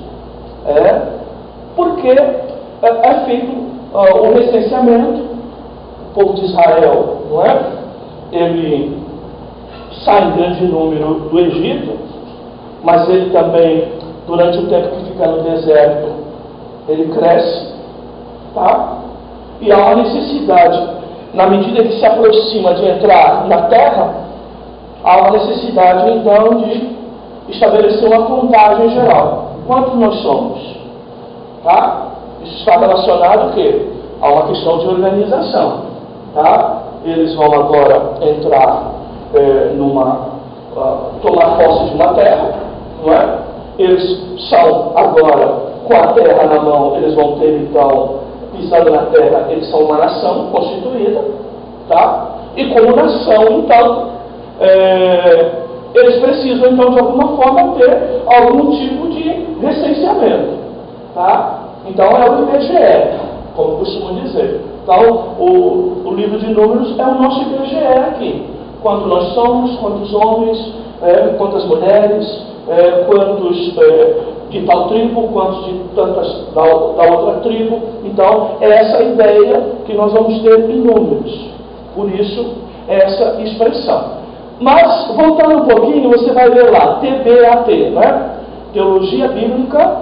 Porque é feito o recenseamento. O povo de Israel, não é? Ele sai em grande número do Egito, mas ele também, durante o tempo que fica no deserto, ele cresce, tá? E há uma necessidade, na medida que se aproxima de entrar na terra, há uma necessidade então de estabelecer uma contagem geral. Quantos nós somos? Tá? Isso está relacionado o quê? A uma questão de organização. Tá? Eles vão agora entrar tomar posse de uma terra, não é? Eles são agora, com a terra na mão, eles vão ter então, pisando na terra, eles são uma nação constituída, tá? E como nação, então, eles precisam então de alguma forma ter algum tipo de recenseamento, tá? Então é o IBGE, como costumo dizer. Então o livro de números é o nosso IBGE aqui. Quantos nós somos, quantos homens, quantas mulheres, quantos de tal tribo, quantos de tantas da outra tribo. Então é essa a ideia que nós vamos ter em números. Por isso, essa expressão. Mas, voltando um pouquinho, você vai ver lá, TBAT, né? Teologia Bíblica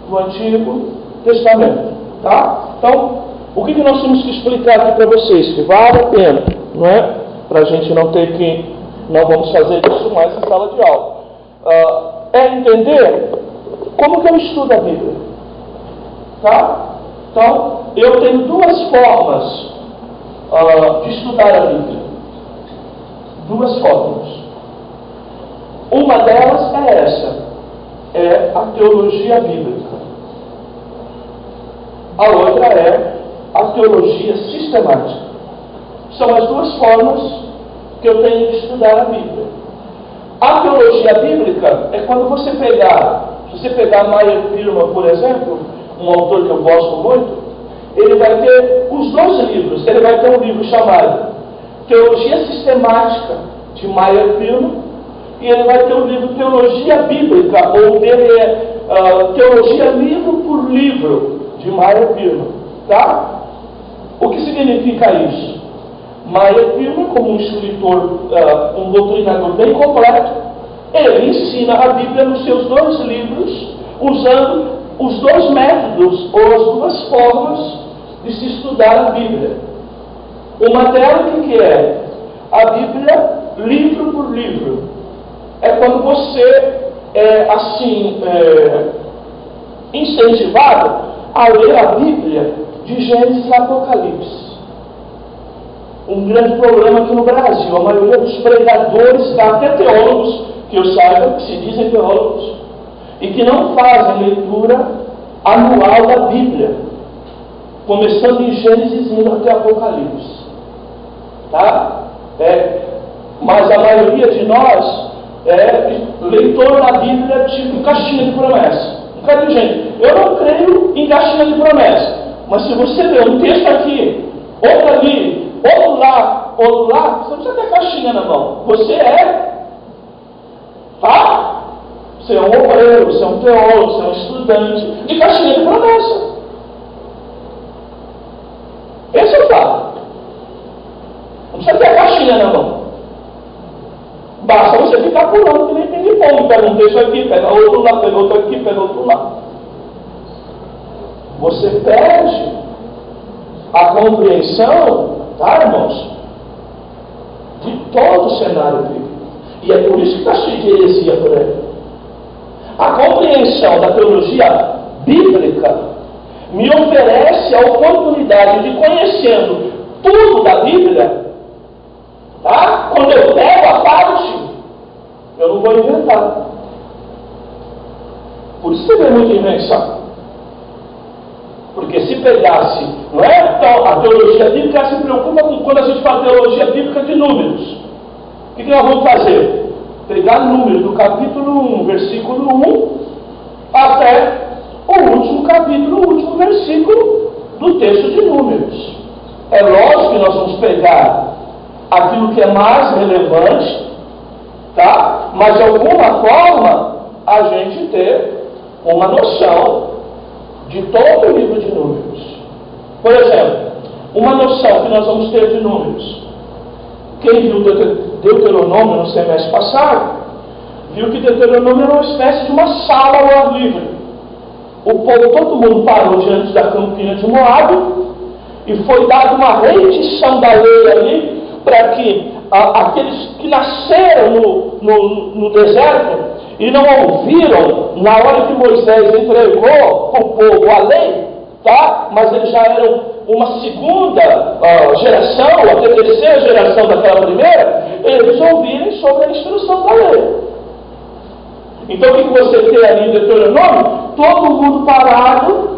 do Antigo Testamento. Tá? Então, o que nós temos que explicar aqui para vocês? Que vale a pena, não é? Para a gente não ter que... Não vamos fazer isso mais em sala de aula. É entender como que eu estudo a Bíblia. Tá? Então, eu tenho duas formas de estudar a Bíblia. Duas formas. Uma delas é essa. É a teologia bíblica. A outra é a teologia sistemática. São as duas formas que eu tenho de estudar a Bíblia. A teologia bíblica é quando você pegar, se você pegar Meyer Pearlman, por exemplo, um autor que eu gosto muito, ele vai ter os dois livros. Ele vai ter um livro chamado Teologia Sistemática, de Meyer Pearlman, e ele vai ter o livro Teologia Bíblica, ou dele é Teologia Livro por Livro, de Meyer Pearlman. Tá? O que significa isso? Meyer Pearlman, como um escritor, um doutrinador bem completo, ele ensina a Bíblia nos seus dois livros, usando os dois métodos, ou as duas formas de se estudar a Bíblia. Uma delas, o que é? A Bíblia livro por livro. É quando você é incentivado a ler a Bíblia de Gênesis a Apocalipse. Um grande problema aqui no Brasil, a maioria dos pregadores, até teólogos, que eu saiba, que se dizem teólogos, e que não fazem leitura anual da Bíblia, começando em Gênesis e indo até Apocalipse. Tá? Mas a maioria de nós é leitor da Bíblia tipo caixinha de promessa. Gente, eu não creio em caixinha de promessa, mas se você ler um texto aqui, outro ali, outro lá, você não precisa ter caixinha na mão. Você tá? Você é um obreiro, você é um teólogo, você é um estudante de caixinha de promessa. Esse é o fato. Não precisa ter a caixinha na mão. Basta você ficar pulando que nem ping-pong. Pega um texto aqui, pega outro lá, pega outro aqui, pega outro lá. Você perde a compreensão, tá, irmãos, de todo o cenário bíblico. E é por isso que está cheio de heresia por aí. A compreensão da teologia bíblica me oferece a oportunidade de, conhecendo tudo da Bíblia, tá? Quando eu pego a parte, eu não vou inventar. Por isso você vê muita invenção. Porque se pegasse, não é? Então, a teologia bíblica se preocupa com quando a gente fala teologia bíblica de números. O que nós vamos fazer? Pegar números do capítulo 1, versículo 1, até o último capítulo, o último versículo do texto de números. É lógico que nós vamos pegar aquilo que é mais relevante, tá? Mas de alguma forma a gente ter uma noção de todo o livro de números. Por exemplo, uma noção que nós vamos ter de números. Quem viu Deuteronômio no semestre passado, viu que Deuteronômio era uma espécie de uma sala ao ar livre. O povo, todo mundo parou diante da campina de Moabe e foi dada uma rendição da lei ali para que aqueles que nasceram no deserto, e não ouviram na hora que Moisés entregou para o povo a lei, tá? Mas eles já eram uma segunda geração, a terceira geração daquela primeira, eles ouvirem sobre a instrução da lei. Então o que você tem ali em Deuteronômio? Todo mundo parado,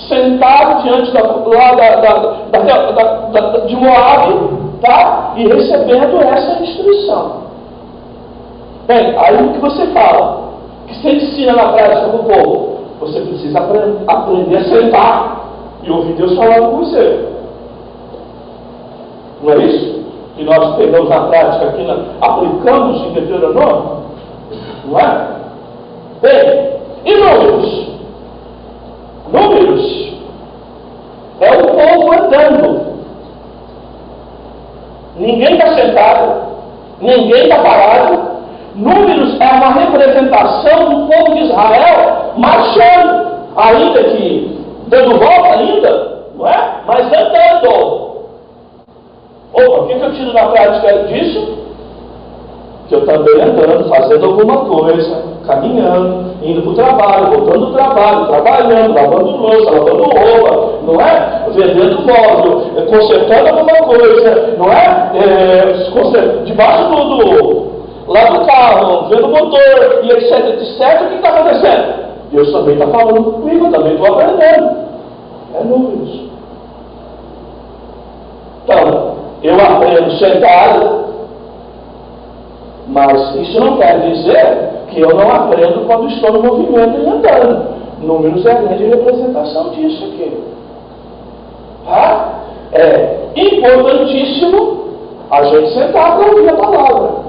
sentado diante de Moabe, tá? E recebendo essa instrução. Bem, aí o que você fala? O que você ensina na prática para o povo? Você precisa aprender a sentar e ouvir Deus falando com você. Não é isso? Que nós pegamos na prática aqui, aplicamos em Deuteronômio? Não é? Bem, e números? Números é o povo andando. Ninguém está sentado, ninguém está parado. Números é uma representação do povo de Israel marchando, ainda que dando volta ainda, não é? Mas andando. Opa, o que eu tiro na prática disso? Que eu também andando, fazendo alguma coisa, caminhando, indo para o trabalho, voltando do trabalho, trabalhando, lavando louça, lavando roupa, não é? Vendendo móvel, consertando alguma coisa, não é? Debaixo lá do carro, vendo o motor, e etc, etc, o que está acontecendo? Deus também está falando comigo, eu também estou aprendendo. É números. Então, eu aprendo sentado, mas isso não quer dizer que eu não aprendo quando estou no movimento e andando. Números é a grande representação disso aqui. Tá? É importantíssimo a gente sentar para ouvir a palavra.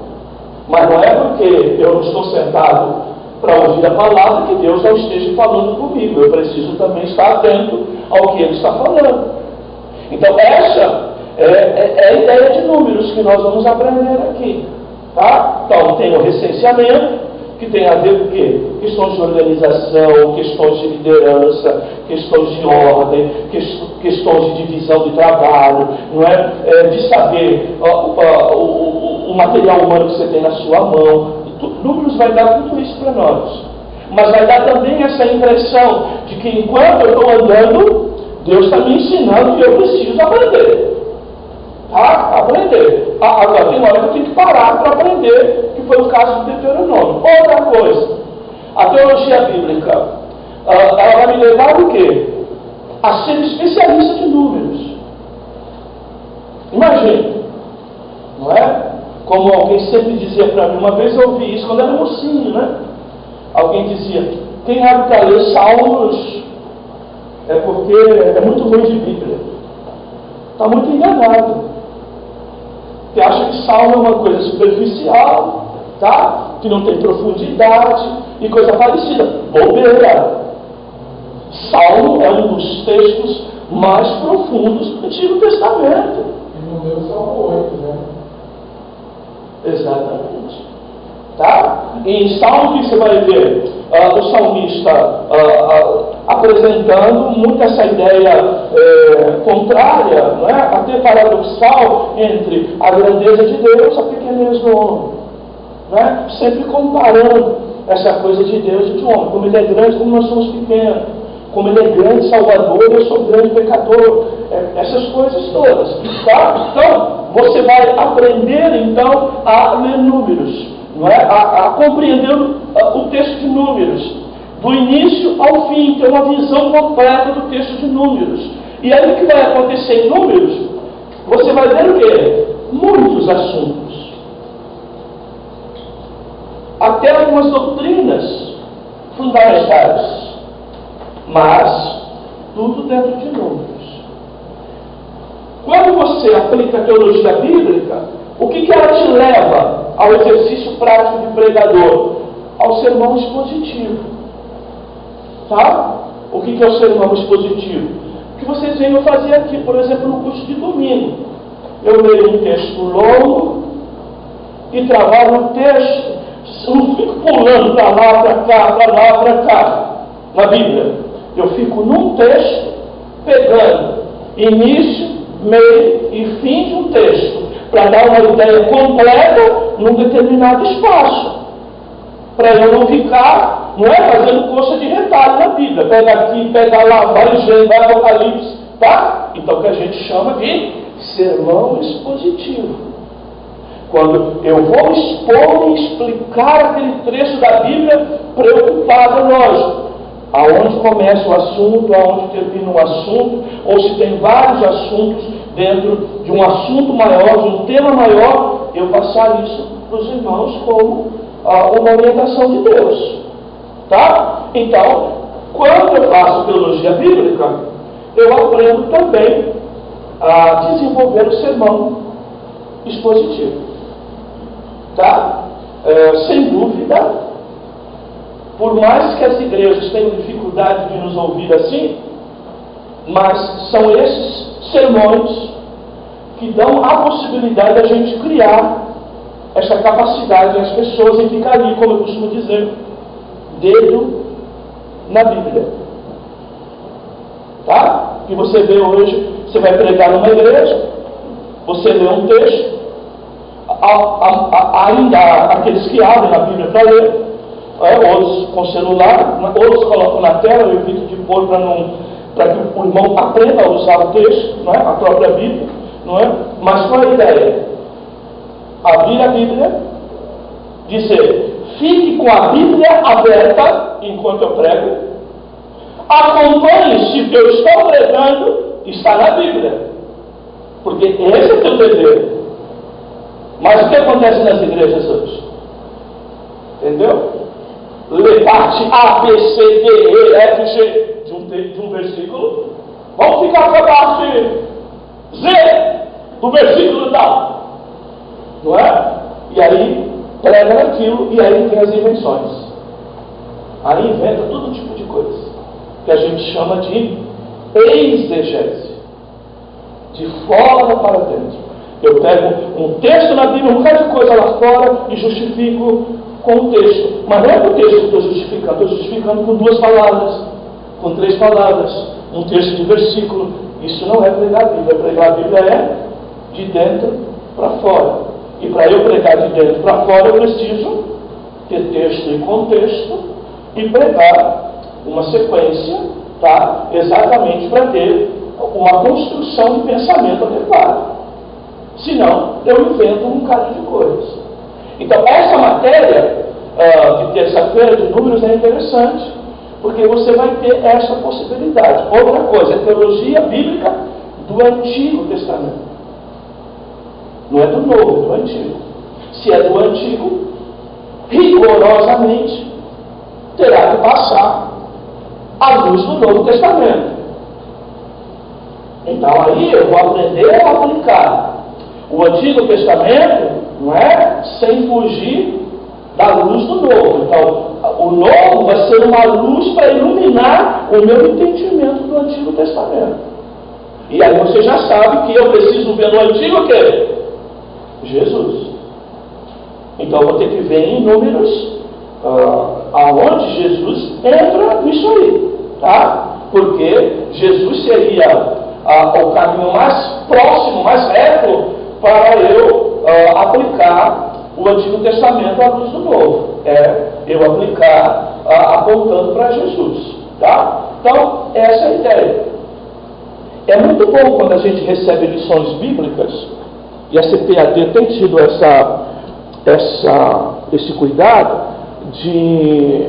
Mas não é porque eu não estou sentado para ouvir a palavra que Deus não esteja falando comigo. Eu preciso também estar atento ao que Ele está falando. Então essa é a ideia de números que nós vamos aprender aqui. Tá? Então tem o recenseamento, que tem a ver com o quê? Questões de organização, questões de liderança, questões de ordem, questões de divisão de trabalho, não é? De saber o material humano que você tem na sua mão. Números vai dar tudo isso para nós. Mas vai dar também essa impressão de que enquanto eu estou andando, Deus está me ensinando que eu preciso aprender. Tá? Aprender. Agora tem uma hora que eu tenho que parar para aprender, que foi o caso do Deuteronômio. Outra coisa, a teologia bíblica, ela vai me levar o quê? A ser especialista de números. Imagine, não é? Como alguém sempre dizia para mim, uma vez eu ouvi isso quando era mocinho, né? Alguém dizia, quem abre para ler Salmos é porque é muito ruim de Bíblia. Está muito enganado. Que acha que Salmo é uma coisa superficial, tá? Que não tem profundidade e coisa parecida. Bobeira! Salmo é um dos textos mais profundos do Antigo Testamento. E no meu Salmo 8, né? Exatamente. Tá? E em Salmo que você vai ver o salmista apresentando muito essa ideia contrária, não é? Até paradoxal, entre a grandeza de Deus e a pequenez do homem. Não é? Sempre comparando essa coisa de Deus e do homem. Como Ele é grande, como nós somos pequenos. Como Ele é grande Salvador, eu sou grande pecador. Essas coisas todas. Tá? Então, você vai aprender então a ler números. Não é? A compreender o texto de números. Do início ao fim, ter uma visão completa do texto de números. E aí o que vai acontecer em números? Você vai ver o quê? Muitos assuntos. Até algumas doutrinas fundamentais. Mas, tudo dentro de números. Quando você aplica a teologia bíblica, o que ela te leva ao exercício prático de pregador? Ao sermão expositivo. Tá? O que é o sermão expositivo? O que vocês venham fazer aqui, por exemplo, no curso de domingo. Eu leio um texto longo e trabalho o texto. Eu não fico pulando para lá, para cá, para lá, para cá, na Bíblia. Eu fico num texto, pegando início, meio e fim de um texto, para dar uma ideia completa num determinado espaço. para eu não ficar, não é, fazendo coxa de retalho na Bíblia. Pega aqui, pega lá, vai em Gênesis, vai Apocalipse, tá? Então o que a gente chama de sermão expositivo. Quando eu vou expor e explicar aquele trecho da Bíblia preocupado, lógico, aonde começa o assunto, aonde termina o assunto, ou se tem vários assuntos dentro de um assunto maior, de um tema maior, eu passar isso para os irmãos como uma orientação de Deus. Tá? Então, quando eu faço teologia bíblica, eu aprendo também a desenvolver o sermão expositivo. Tá? Sem dúvida, por mais que as igrejas tenham dificuldade de nos ouvir assim, mas são esses sermões que dão a possibilidade da gente criar essa capacidade das pessoas em ficar ali, como eu costumo dizer, dedo na Bíblia. Tá? E você vê hoje, você vai pregar numa igreja, você lê um texto, ainda há aqueles que abrem a Bíblia para ler, outros com celular, outros colocam na tela, eu evito de pôr para que o irmão aprenda a usar o texto, não é? A própria Bíblia, não é? Mas qual é a ideia? Abrir a Bíblia, dizer, fique com a Bíblia aberta enquanto eu prego, acompanhe se o que eu estou pregando está na Bíblia, porque esse é o teu dever. Mas o que acontece nas igrejas hoje? Entendeu? Lê parte A, B, C, D, E, F, G de um versículo, vamos ficar com a parte Z do versículo tal. Não é? E aí prega naquilo e aí tem as invenções. Aí inventa todo tipo de coisa que a gente chama de exegese, de fora para dentro. Eu pego um texto na Bíblia, um bocado de coisa lá fora e justifico com o texto. Mas não é com o texto que estou justificando com 2 palavras, com 3 palavras, um texto de versículo. Isso não é pregar a Bíblia. Pregar a Bíblia é de dentro para fora. E para eu pregar de dentro para fora, eu preciso ter texto e contexto e pregar uma sequência, tá? Exatamente para ter uma construção de pensamento adequado. Senão, eu invento um bocado de coisas. Então, essa matéria de terça-feira de números é interessante, porque você vai ter essa possibilidade. Outra coisa, é teologia bíblica do Antigo Testamento. Não é do Novo, é do Antigo. Se é do Antigo, rigorosamente terá que passar à luz do Novo Testamento. Então aí eu vou aprender a aplicar o Antigo Testamento, não é? Sem fugir da luz do Novo. Então, o Novo vai ser uma luz para iluminar o meu entendimento do Antigo Testamento. E aí você já sabe que eu preciso ver no Antigo o quê? Jesus. Então eu vou ter que ver em Números aonde Jesus entra nisso aí, tá? Porque Jesus seria o caminho mais próximo, mais reto para eu aplicar o Antigo Testamento à luz do Novo. É eu aplicar apontando para Jesus, tá? Então essa é a ideia. É muito bom quando a gente recebe lições bíblicas, e a CPAD tem tido esse cuidado de,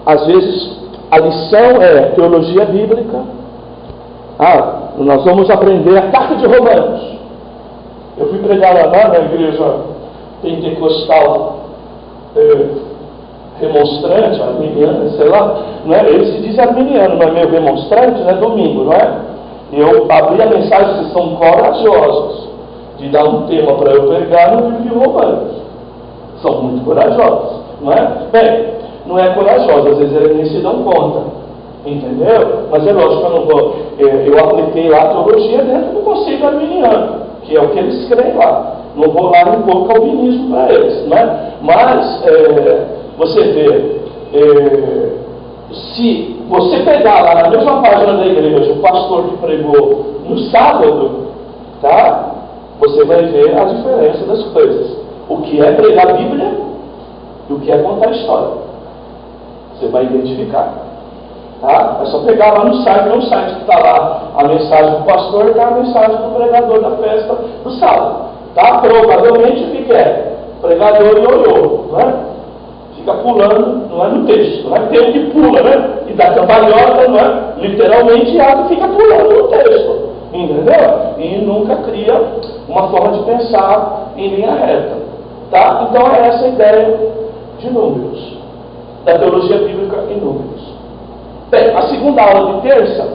às vezes, a lição é teologia bíblica. Nós vamos aprender a carta de Romanos. Eu fui pregar lá na igreja pentecostal remonstrante, arminiana, sei lá, não é? Ele se diz arminiano, não é meio remonstrante, não é domingo, não é? Eu abri a mensagem, vocês são corajosos de dar um tema para eu pregar no livro de Romanos. São muito corajosos, não é? Bem, não é corajoso, às vezes eles nem se dão conta, entendeu? Mas é lógico que eu não vou. Eu apliquei lá a teologia dentro do conceito arminiano, que é o que eles creem lá. Não vou lá impor calvinismo para eles, não é? Mas você vê, se você pegar lá na mesma página da igreja o pastor que pregou no sábado, tá? Você vai ver a diferença das coisas. O que é pregar a Bíblia e o que é contar a história. Você vai identificar. Tá? É só pegar lá no site que está lá a mensagem do pastor, está a mensagem do pregador da festa do sábado. Tá? Provavelmente o que é? Pregador ioiô, não é? Fica pulando, não é no texto, não é? Tem o que pula, né? E dá cambalhota, não é? Literalmente, e fica pulando no texto, entendeu? E nunca cria uma forma de pensar em linha reta. Tá? Então é essa a ideia de Números, da teologia bíblica em Números. Bem, a segunda aula de terça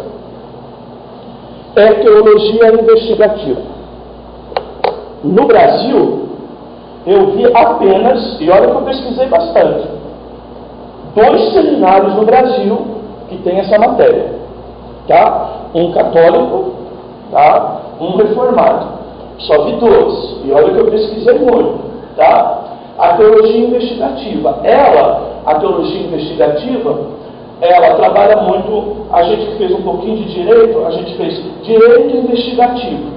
é teologia investigativa. No Brasil, eu vi apenas, e olha que eu pesquisei bastante, 2 seminários no Brasil que tem essa matéria. Tá? Um católico, tá? Um reformado. Só vi 2. E olha que eu pesquisei muito. Tá? A teologia investigativa. A teologia investigativa, ela trabalha muito, a gente que fez um pouquinho de direito, a gente fez direito investigativo,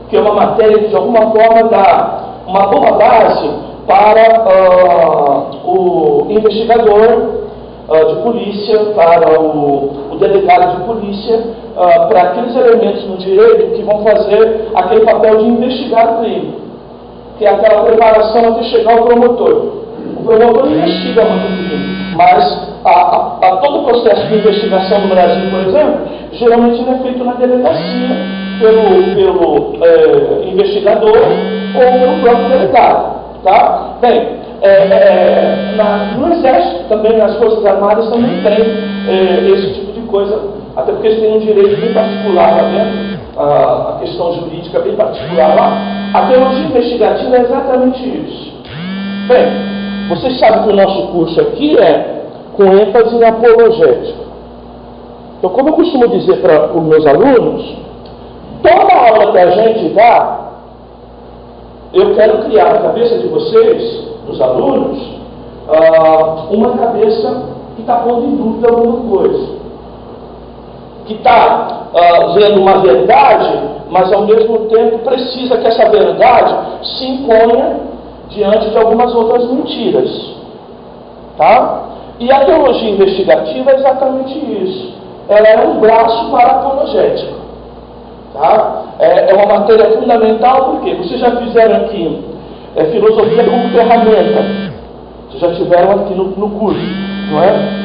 que é uma matéria que de alguma forma dá uma boa base para o investigador de polícia, para o delegado de polícia, para aqueles elementos no direito que vão fazer aquele papel de investigar o crime, que é aquela preparação até chegar ao promotor. O promotor investiga muito o crime, mas todo o processo de investigação no Brasil, por exemplo, geralmente não é feito na delegacia, pelo investigador ou pelo próprio delegado. Tá? Bem, no Exército também, nas Forças Armadas também tem esse tipo de coisa, até porque eles têm um direito bem particular lá dentro, a questão jurídica bem particular lá. A teologia investigativa é exatamente isso. Bem, vocês sabem que o nosso curso aqui é com ênfase em apologética. Então, como eu costumo dizer para os meus alunos, toda aula que a gente dá, eu quero criar na cabeça de vocês, dos alunos, uma cabeça que está pondo em dúvida alguma coisa, que está vendo uma verdade, mas ao mesmo tempo precisa que essa verdade se imponha diante de algumas outras mentiras. Tá? E a teologia investigativa é exatamente isso. Ela é um braço para a apologética. Tá? É uma matéria fundamental, porque vocês já fizeram aqui filosofia como ferramenta. Vocês já tiveram aqui no curso, não é?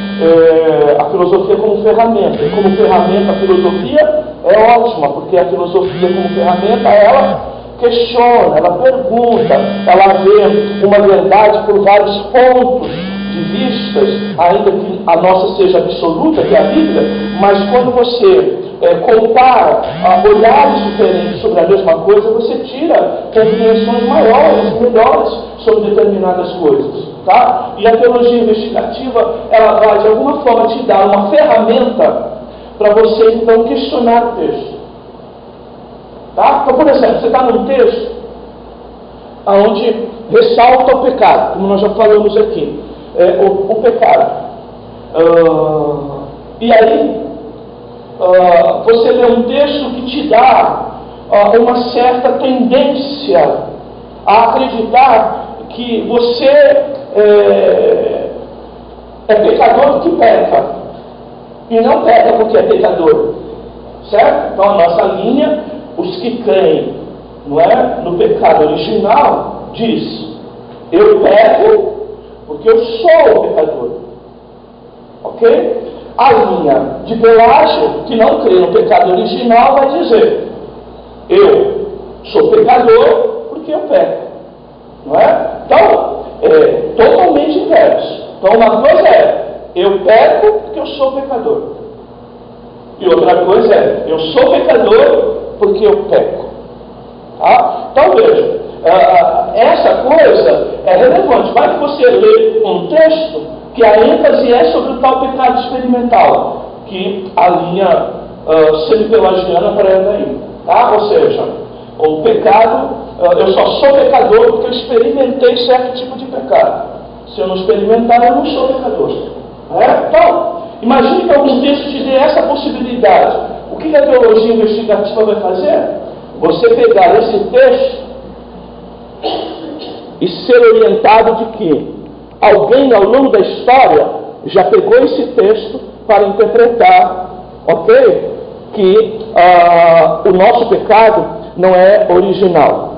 A filosofia como ferramenta. E como ferramenta, a filosofia é ótima, porque a filosofia como ferramenta, ela questiona, ela pergunta, ela vê uma verdade por vários pontos de vistas, ainda que a nossa seja absoluta, que é a Bíblia, mas quando você compara olhares diferentes sobre a mesma coisa, você tira compreensões maiores, melhores sobre determinadas coisas. Tá? E a teologia investigativa, ela vai de alguma forma te dar uma ferramenta para você então questionar o texto. Tá? Então, por exemplo, você está num texto onde ressalta o pecado, como nós já falamos aqui, o pecado. E aí, você lê um texto que te dá uma certa tendência a acreditar que você é pecador que peca, e não peca porque é pecador. Certo? Então, a nossa linha, os que creem, não é, no pecado original, diz: eu peco porque eu sou o pecador. Ok? A linha de Pelágio, que não crê no pecado original, vai dizer: eu sou pecador porque eu peco. Não é? Então, é totalmente inverso. Então, uma coisa é: eu peco porque eu sou pecador. E outra coisa é: eu sou pecador porque eu peco. Tá? Então, veja, essa coisa é relevante. Vai que você lê um texto que a ênfase é sobre o tal pecado experimental, que a linha semi-pelagiana prega aí. Tá? Ou seja, o pecado, eu só sou pecador porque eu experimentei certo tipo de pecado. Se eu não experimentar, eu não sou pecador. Então, imagine que algum texto te dê essa possibilidade. O que a teologia investigativa vai fazer? Você pegar esse texto e ser orientado de que alguém ao longo da história já pegou esse texto para interpretar, ok? Que o nosso pecado não é original,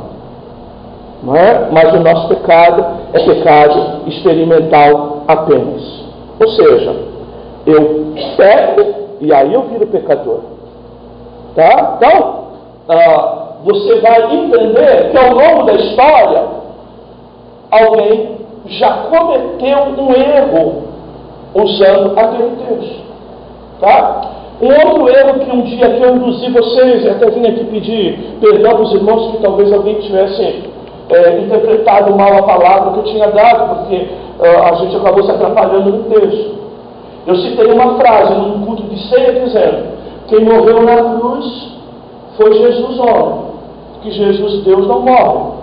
não é? Mas o nosso pecado é pecado experimental apenas. Ou seja, eu peco e aí eu viro pecador. Tá? Então, você vai entender que ao longo da história, alguém já cometeu um erro usando aquele texto. Tá? Um outro erro que um dia que eu induzi vocês, e até vim aqui pedir perdão para os irmãos que talvez alguém tivesse interpretado mal a palavra que eu tinha dado, porque a gente acabou se atrapalhando no texto. Eu citei uma frase num culto de ceia dizendo: quem morreu na cruz foi Jesus homem, que Jesus Deus não morre.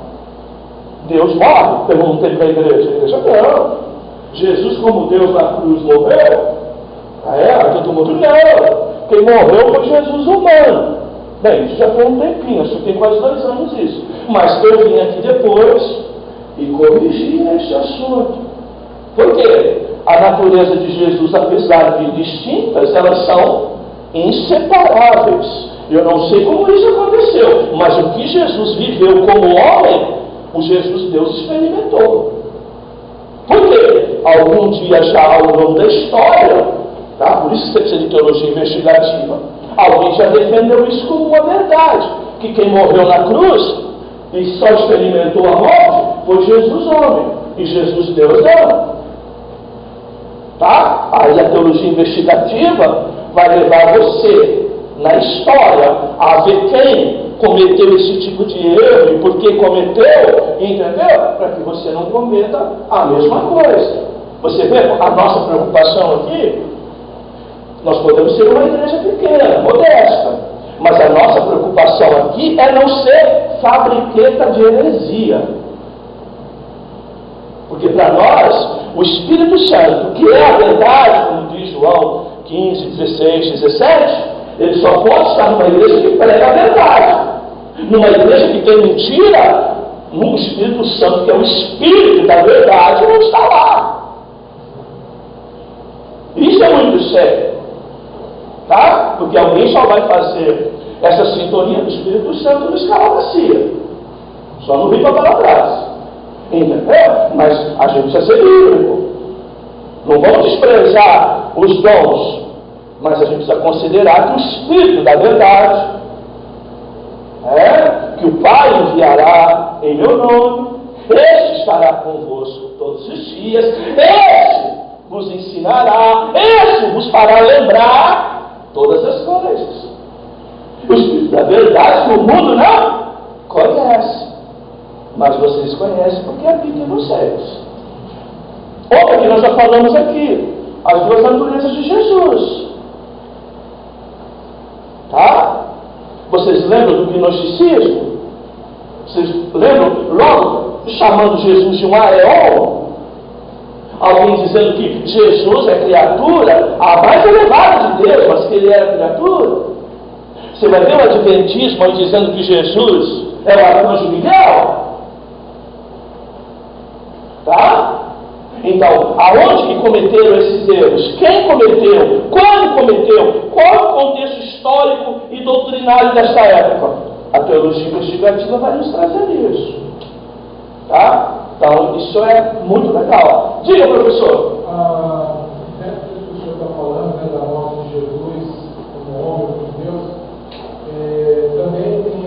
Deus morre? Perguntei para a igreja não. Jesus como Deus na cruz morreu? Todo mundo não. Quem morreu foi Jesus humano. Bem, isso já foi um tempinho, acho que tem quase 2 anos isso. Mas eu vim aqui depois e corrigi este assunto. Por quê? A natureza de Jesus, apesar de distintas, elas são inseparáveis. Eu não sei como isso aconteceu, mas o que Jesus viveu como homem, o Jesus Deus experimentou. Por quê? Algum dia já ao longo da história, tá? Por isso que você precisa de teologia investigativa, alguém já defendeu isso como uma verdade, que quem morreu na cruz e só experimentou a morte foi Jesus homem, e Jesus Deus não. Tá? Aí a teologia investigativa vai levar você, na história, a ver quem cometeu esse tipo de erro e por que cometeu, entendeu? Para que você não cometa a mesma coisa. Você vê a nossa preocupação aqui? Nós podemos ser uma igreja pequena, modesta, mas a nossa preocupação aqui é não ser fabriqueta de heresia. Porque para nós, o Espírito Santo, que é a verdade, como diz João 15, 16, 17, ele só pode estar numa igreja que prega a verdade. Numa igreja que tem mentira, no Espírito Santo, que é o Espírito da verdade, não está lá. Isso é muito sério. Tá? Porque alguém só vai fazer essa sintonia do Espírito Santo no escala bacia. Só no Rio para trás. Entendeu? Mas a gente precisa ser bíblico. Não vamos desprezar os dons, mas a gente precisa considerar que o Espírito da verdade que o Pai enviará em meu nome, este estará convosco todos os dias, este vos ensinará, este vos fará lembrar todas as coisas. O Espírito da verdade que o mundo não conhece, mas vocês conhecem porque habita em vocês. Outra que nós já falamos aqui, as 2 naturezas de Jesus. Tá? Vocês lembram do gnosticismo? Vocês lembram logo chamando Jesus de um aeon? Alguém dizendo que Jesus é criatura, a mais elevada de Deus, mas que ele era criatura. Você vai ver o adventismo aí dizendo que Jesus é o arcanjo Miguel. Tá? Então, aonde que cometeram esses erros? Quem cometeu? Quando cometeu? Qual o contexto histórico e doutrinário desta época? A teologia investigativa vai nos trazer isso. Tá? Então, isso é muito legal. Diga, professor. Dentro disso que o senhor está falando, da morte de Jesus como homem, como Deus, também tem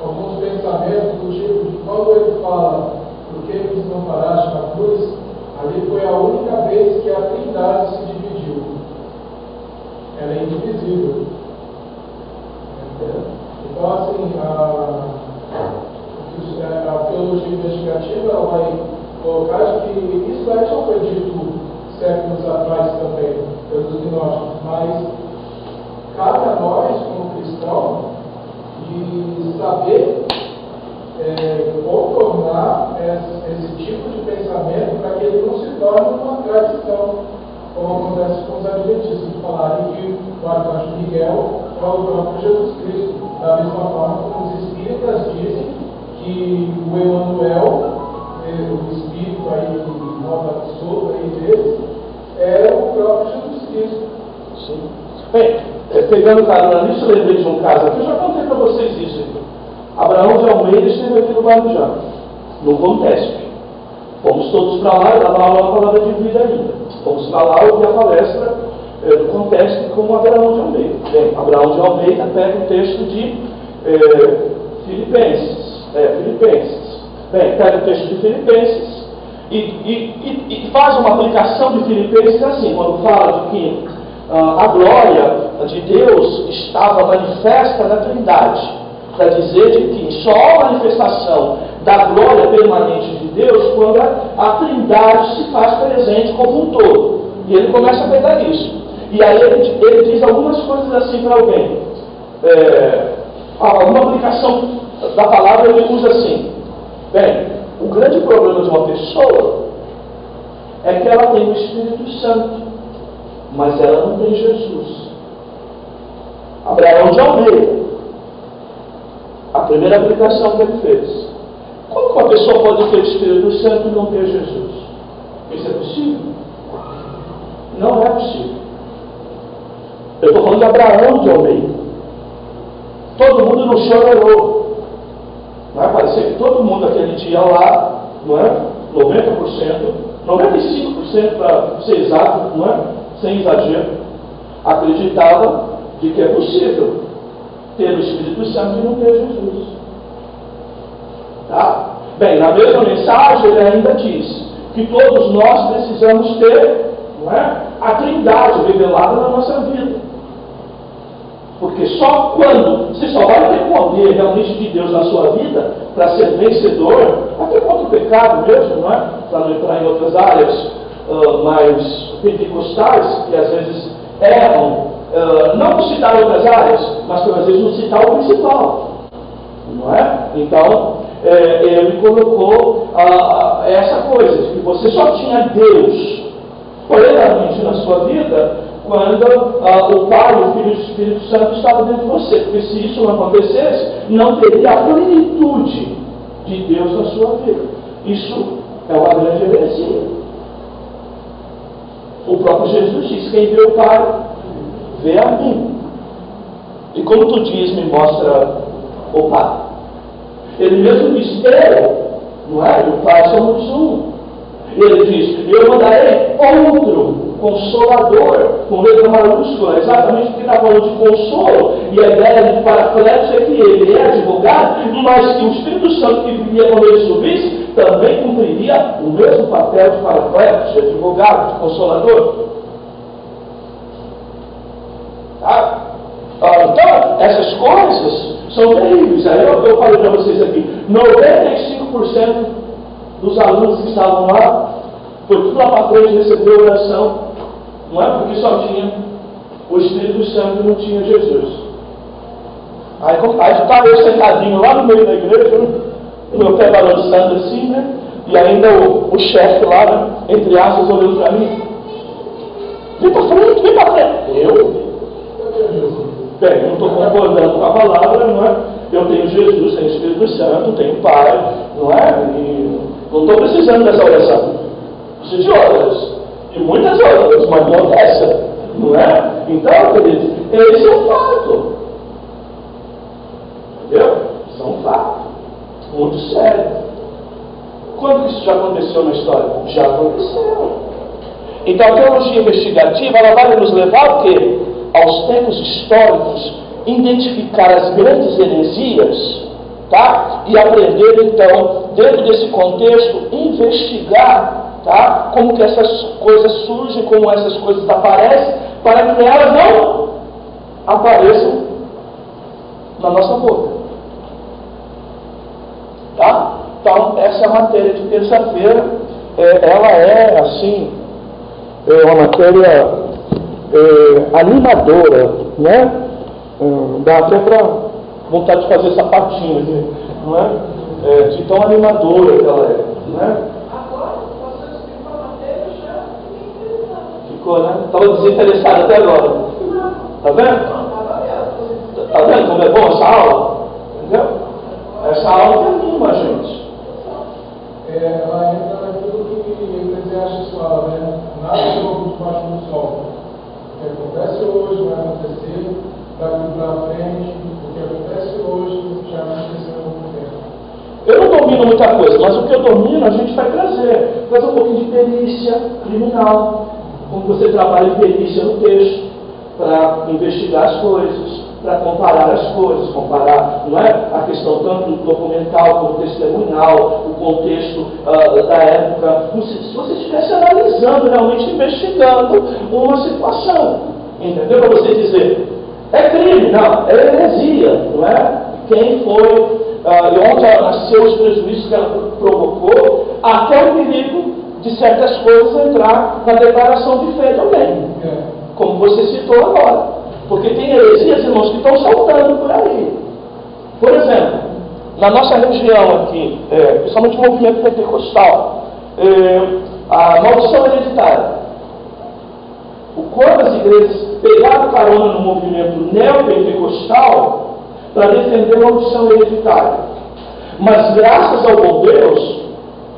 alguns pensamentos do tipo de quando ele fala por que eles não paraste na cruz, ali foi a única vez que a Trindade se dividiu. Ela é indivisível. Então, assim, a teologia investigativa vai colocar que isso já foi dito séculos atrás também, pelos gnósticos, mas cabe a nós, como cristãos, de saber contornar esse tipo de pensamento para que ele não se torne uma tradição, como acontece com os adventistas, de falarem que o arcanjo Miguel é o próprio Jesus Cristo, da mesma forma como os espíritas dizem que o Emmanuel, o espírito aí, nova solta aí deles, pegando carona nisso, eu lembrei de um caso aqui, eu já contei para vocês isso aqui. Abraão de Almeida esteve aqui no Guarujá, no Contesp. Fomos todos para lá, eu dava aula na palavra de vida ainda. Fomos para lá ouvir a palestra do Contesp com Abraão de Almeida. Bem, Abraão de Almeida pega o texto de Filipenses. Bem, pega o texto de Filipenses e faz uma aplicação de Filipenses assim, quando fala de que a glória de Deus estava manifesta na Trindade, para dizer de que só há manifestação da glória permanente de Deus quando a Trindade se faz presente como um todo. E ele começa a pegar isso. E aí ele diz algumas coisas assim para alguém. Alguma aplicação da palavra ele usa assim. Bem, o grande problema de uma pessoa é que ela tem o Espírito Santo, mas ela não tem Jesus. Abraão de Almeida, a primeira aplicação que ele fez. Como uma pessoa pode ter o Espírito Santo e não ter Jesus? Isso é possível? Não é possível. Eu estou falando de Abraão de Almeida. Todo mundo no chororô. Não é? Parecia que todo mundo aquele dia lá, não é? 90%, 95% para ser exato, não é? Sem exagero, acreditava de que é possível ter o Espírito Santo e não ter Jesus. Tá? Bem, na mesma mensagem ele ainda diz que todos nós precisamos ter, não é, a Trindade revelada na nossa vida. Porque só quando você só vai ter poder realmente de Deus na sua vida para ser vencedor, até contra o pecado mesmo, não é? Para não entrar em outras áreas mais pentecostais, que às vezes erram, não por citar outras áreas, mas por às vezes não citar o principal, não é? Então, ele colocou essa coisa, de que você só tinha Deus plenamente na sua vida quando o Pai, o Filho e o Espírito Santo estavam dentro de você. Porque se isso não acontecesse, não teria a plenitude de Deus na sua vida. Isso é uma grande heresia. O próprio Jesus disse: quem vê o Pai, vê a mim. E como tu diz, me mostra o Pai. Ele mesmo disse: não é? E o Pai somos um. Ele diz: eu mandarei outro Consolador, com letra maiúscula, exatamente porque está falando de consolo, e a ideia de Paracletos é que ele é advogado, mas que o Espírito Santo que viria quando ele subisse, também cumpriria o mesmo papel de Paracletos, de advogado, de consolador. Tá? Então, essas coisas são terríveis. Aí eu falei para vocês aqui, 95% dos alunos que estavam lá, foi tudo lá para frente, recebeu oração. Não é porque só tinha o Espírito Santo e não tinha Jesus. Aí estava eu sentadinho lá no meio da igreja, o meu pé balançando assim, né? E ainda o chefe lá, né? Entre aspas, olhando para mim. Vem para frente, vem para frente. Eu? Bem, eu não estou concordando com a palavra, não é? Eu tenho Jesus, tenho Espírito Santo, tenho Pai, não é? E não estou precisando dessa oração. Preciso de outras. E muitas outras, mas não dessa. Não é? Então, queridos, esse é um fato. Entendeu? Isso é um fato. Muito sério. Quando que isso já aconteceu na história? Já aconteceu. Então, a teologia investigativa, ela vai nos levar ao quê? Aos tempos históricos, identificar as grandes heresias, tá? E aprender, então, dentro desse contexto, investigar, tá? Como que essas coisas surgem, como essas coisas aparecem, para que elas não apareçam na nossa boca. Tá? Então, essa matéria de terça-feira, ela é, assim, uma matéria animadora, né? Dá até para vontade de fazer sapatinho, assim, não é? De tão animadora que ela é, não é? Ficou, né? Estava desinteressado até agora. Tá vendo? Tá vendo como é bom essa aula? Entendeu? Essa aula que anima a gente. Ela entra naquilo que Eclesiastes fala, né? Nada novo debaixo do sol. O que acontece hoje vai acontecer daqui para frente, o que acontece hoje já aconteceu há muito tempo? Eu não domino muita coisa, mas o que eu domino a gente vai trazer um pouquinho de perícia criminal, como você trabalha em perícia no texto, para investigar as coisas, para comparar as coisas, comparar, não é, a questão tanto documental como testemunhal, o contexto da época, como se você estivesse analisando, realmente investigando uma situação, entendeu? Para você dizer, é crime, não, é heresia, não é? Quem foi, e onde ela nasceu, os prejuízos que ela provocou, até o perigo de certas coisas entrar na declaração de fé também, como você citou agora. Porque tem heresias, irmãos, que estão saltando por aí. Por exemplo, na nossa região aqui, principalmente o movimento pentecostal, a maldição hereditária. Quando as igrejas pegaram carona no movimento neopentecostal para defender a maldição hereditária. Mas graças ao bom Deus,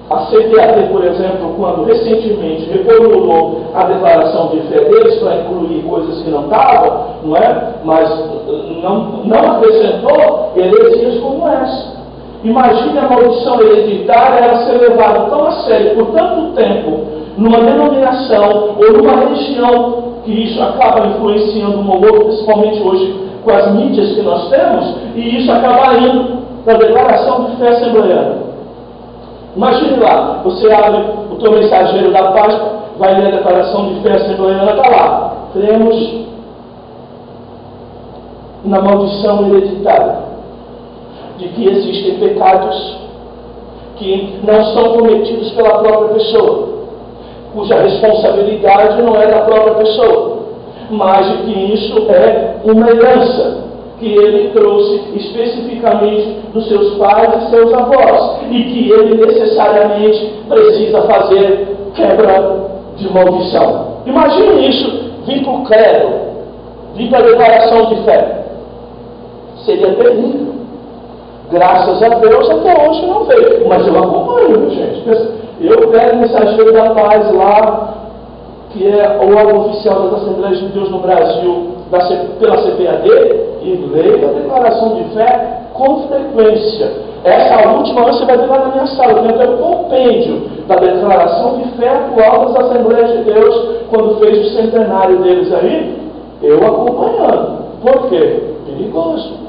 a CPAD, por exemplo, quando recentemente reformulou a declaração de fé deles para incluir coisas que não estavam, não é? Mas não acrescentou heresias como essa. Imagine a maldição hereditária ela ser levada tão a sério por tanto tempo numa denominação ou numa religião que isso acaba influenciando um ou outro, principalmente hoje com as mídias que nós temos, e isso acaba indo para a declaração de fé assembleiana. Imagine lá, você abre o teu mensageiro da Páscoa, vai ler a declaração de fé assembleiana, está lá. Cremos na maldição hereditária, de que existem pecados que não são cometidos pela própria pessoa, cuja responsabilidade não é da própria pessoa, mas de que isso é uma herança que ele trouxe especificamente dos seus pais e seus avós, e que ele necessariamente precisa fazer quebra de maldição. Imagine isso, vir para o credo, vir para a declaração de fé. Seria terrível. Graças a Deus até hoje não veio, mas eu acompanho, gente. Eu pego o mensageiro da paz lá, que é o órgão oficial das Assembleias de Deus no Brasil, pela CPAD, e leio a declaração de fé com frequência. Essa última você vai ver lá na minha sala, eu tenho até o compêndio da declaração de fé atual das Assembleias de Deus, quando fez o centenário deles aí, eu acompanhando. Por quê? Perigoso.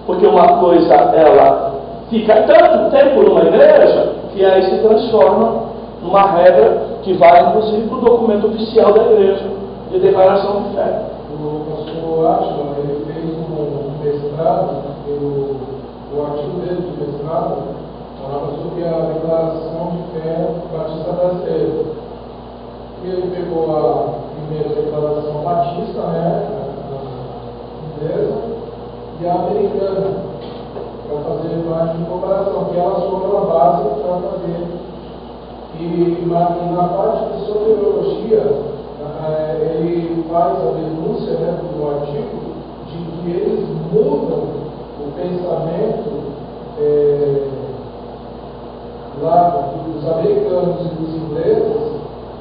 Porque uma coisa, ela fica tanto tempo numa igreja, que aí se transforma numa regra que vai, inclusive, para o documento oficial da igreja, de declaração de fé. O pastor Átila, ele fez um mestrado, o artigo dele de mestrado falava sobre a declaração de fé batista brasileira. E ele pegou a primeira declaração batista, né, a inglesa, e a americana, para fazer parte de comparação, que elas foram a base para fazer. E na parte de soteriologia, ele faz a denúncia, né, do artigo de que eles mudam o pensamento lá dos americanos e dos ingleses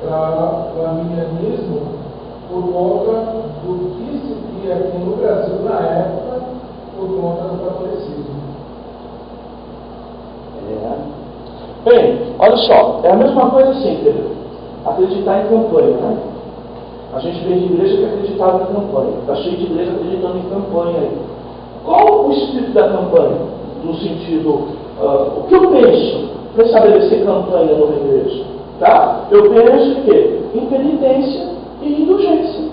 para o arminianismo por conta do que se via aqui no Brasil na época por conta do catolicismo. Bem, olha só, é a mesma coisa assim, entendeu? Acreditar em campanha, né? A gente vem de igreja que acreditava em campanha. Está cheio de igreja acreditando em campanha aí. Qual o espírito da campanha? No sentido, o que eu penso para estabelecer campanha numa igreja? Tá? Eu penso que em penitência e indulgência.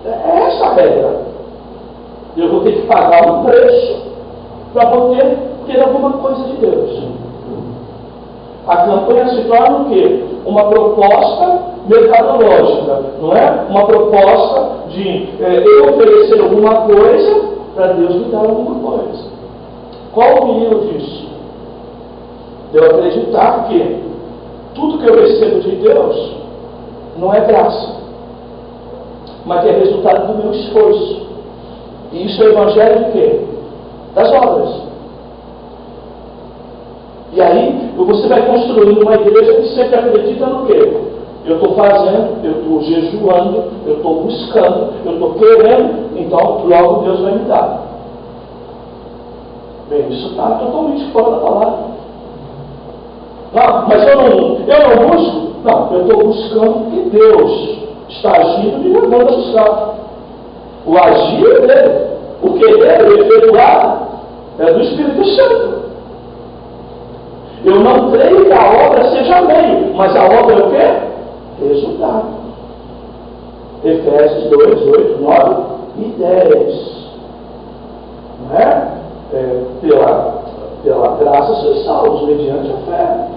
É essa a regra. Eu vou ter que pagar um preço para poder ter alguma coisa de Deus. A campanha se torna o quê? Uma proposta mercadológica, não é? Uma proposta de eu oferecer alguma coisa para Deus me dar alguma coisa. Qual o perigo disso? Eu acreditar que tudo que eu recebo de Deus não é graça, mas é resultado do meu esforço. E isso é o evangelho de quê? Das obras. E aí você vai construindo uma igreja que sempre acredita no quê? Eu estou fazendo, eu estou jejuando, eu estou buscando, eu estou querendo, então logo Deus vai me dar. Bem, isso está totalmente fora da palavra. Não, mas eu não busco. Não, eu estou buscando que Deus está agindo e me levando a buscar. O agir é dele, o querer, o efetuar é do Espírito Santo. Eu não creio que a obra seja meio, mas a obra é o quê? Resultado. Efésios 2, 8, 9 e 10. Não é? Pela graça sois salvos, mediante a fé.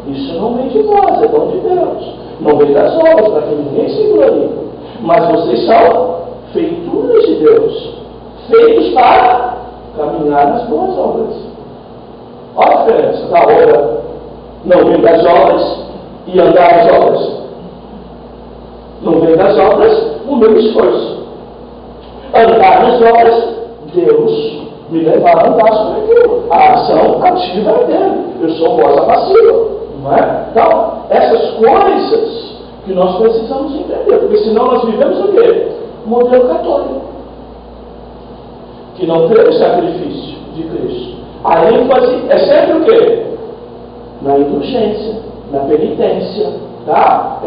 Isso não vem de nós, é dom de Deus. Não vem das obras, para que ninguém se glorie. Mas vocês são feituras de Deus, feitos para caminhar nas boas obras. Olha a diferença da obra não vem das obras e andar nas obras. Não vem das obras o meu esforço. Andar nas obras, Deus me levar a andar sobre aquilo. A ação ativa é dele. Eu sou voz passiva. Não é? Então, essas coisas que nós precisamos entender. Porque senão nós vivemos o quê? O modelo católico. Que não crê no sacrifício de Cristo. A ênfase é sempre o quê? Na indulgência, na penitência, tá?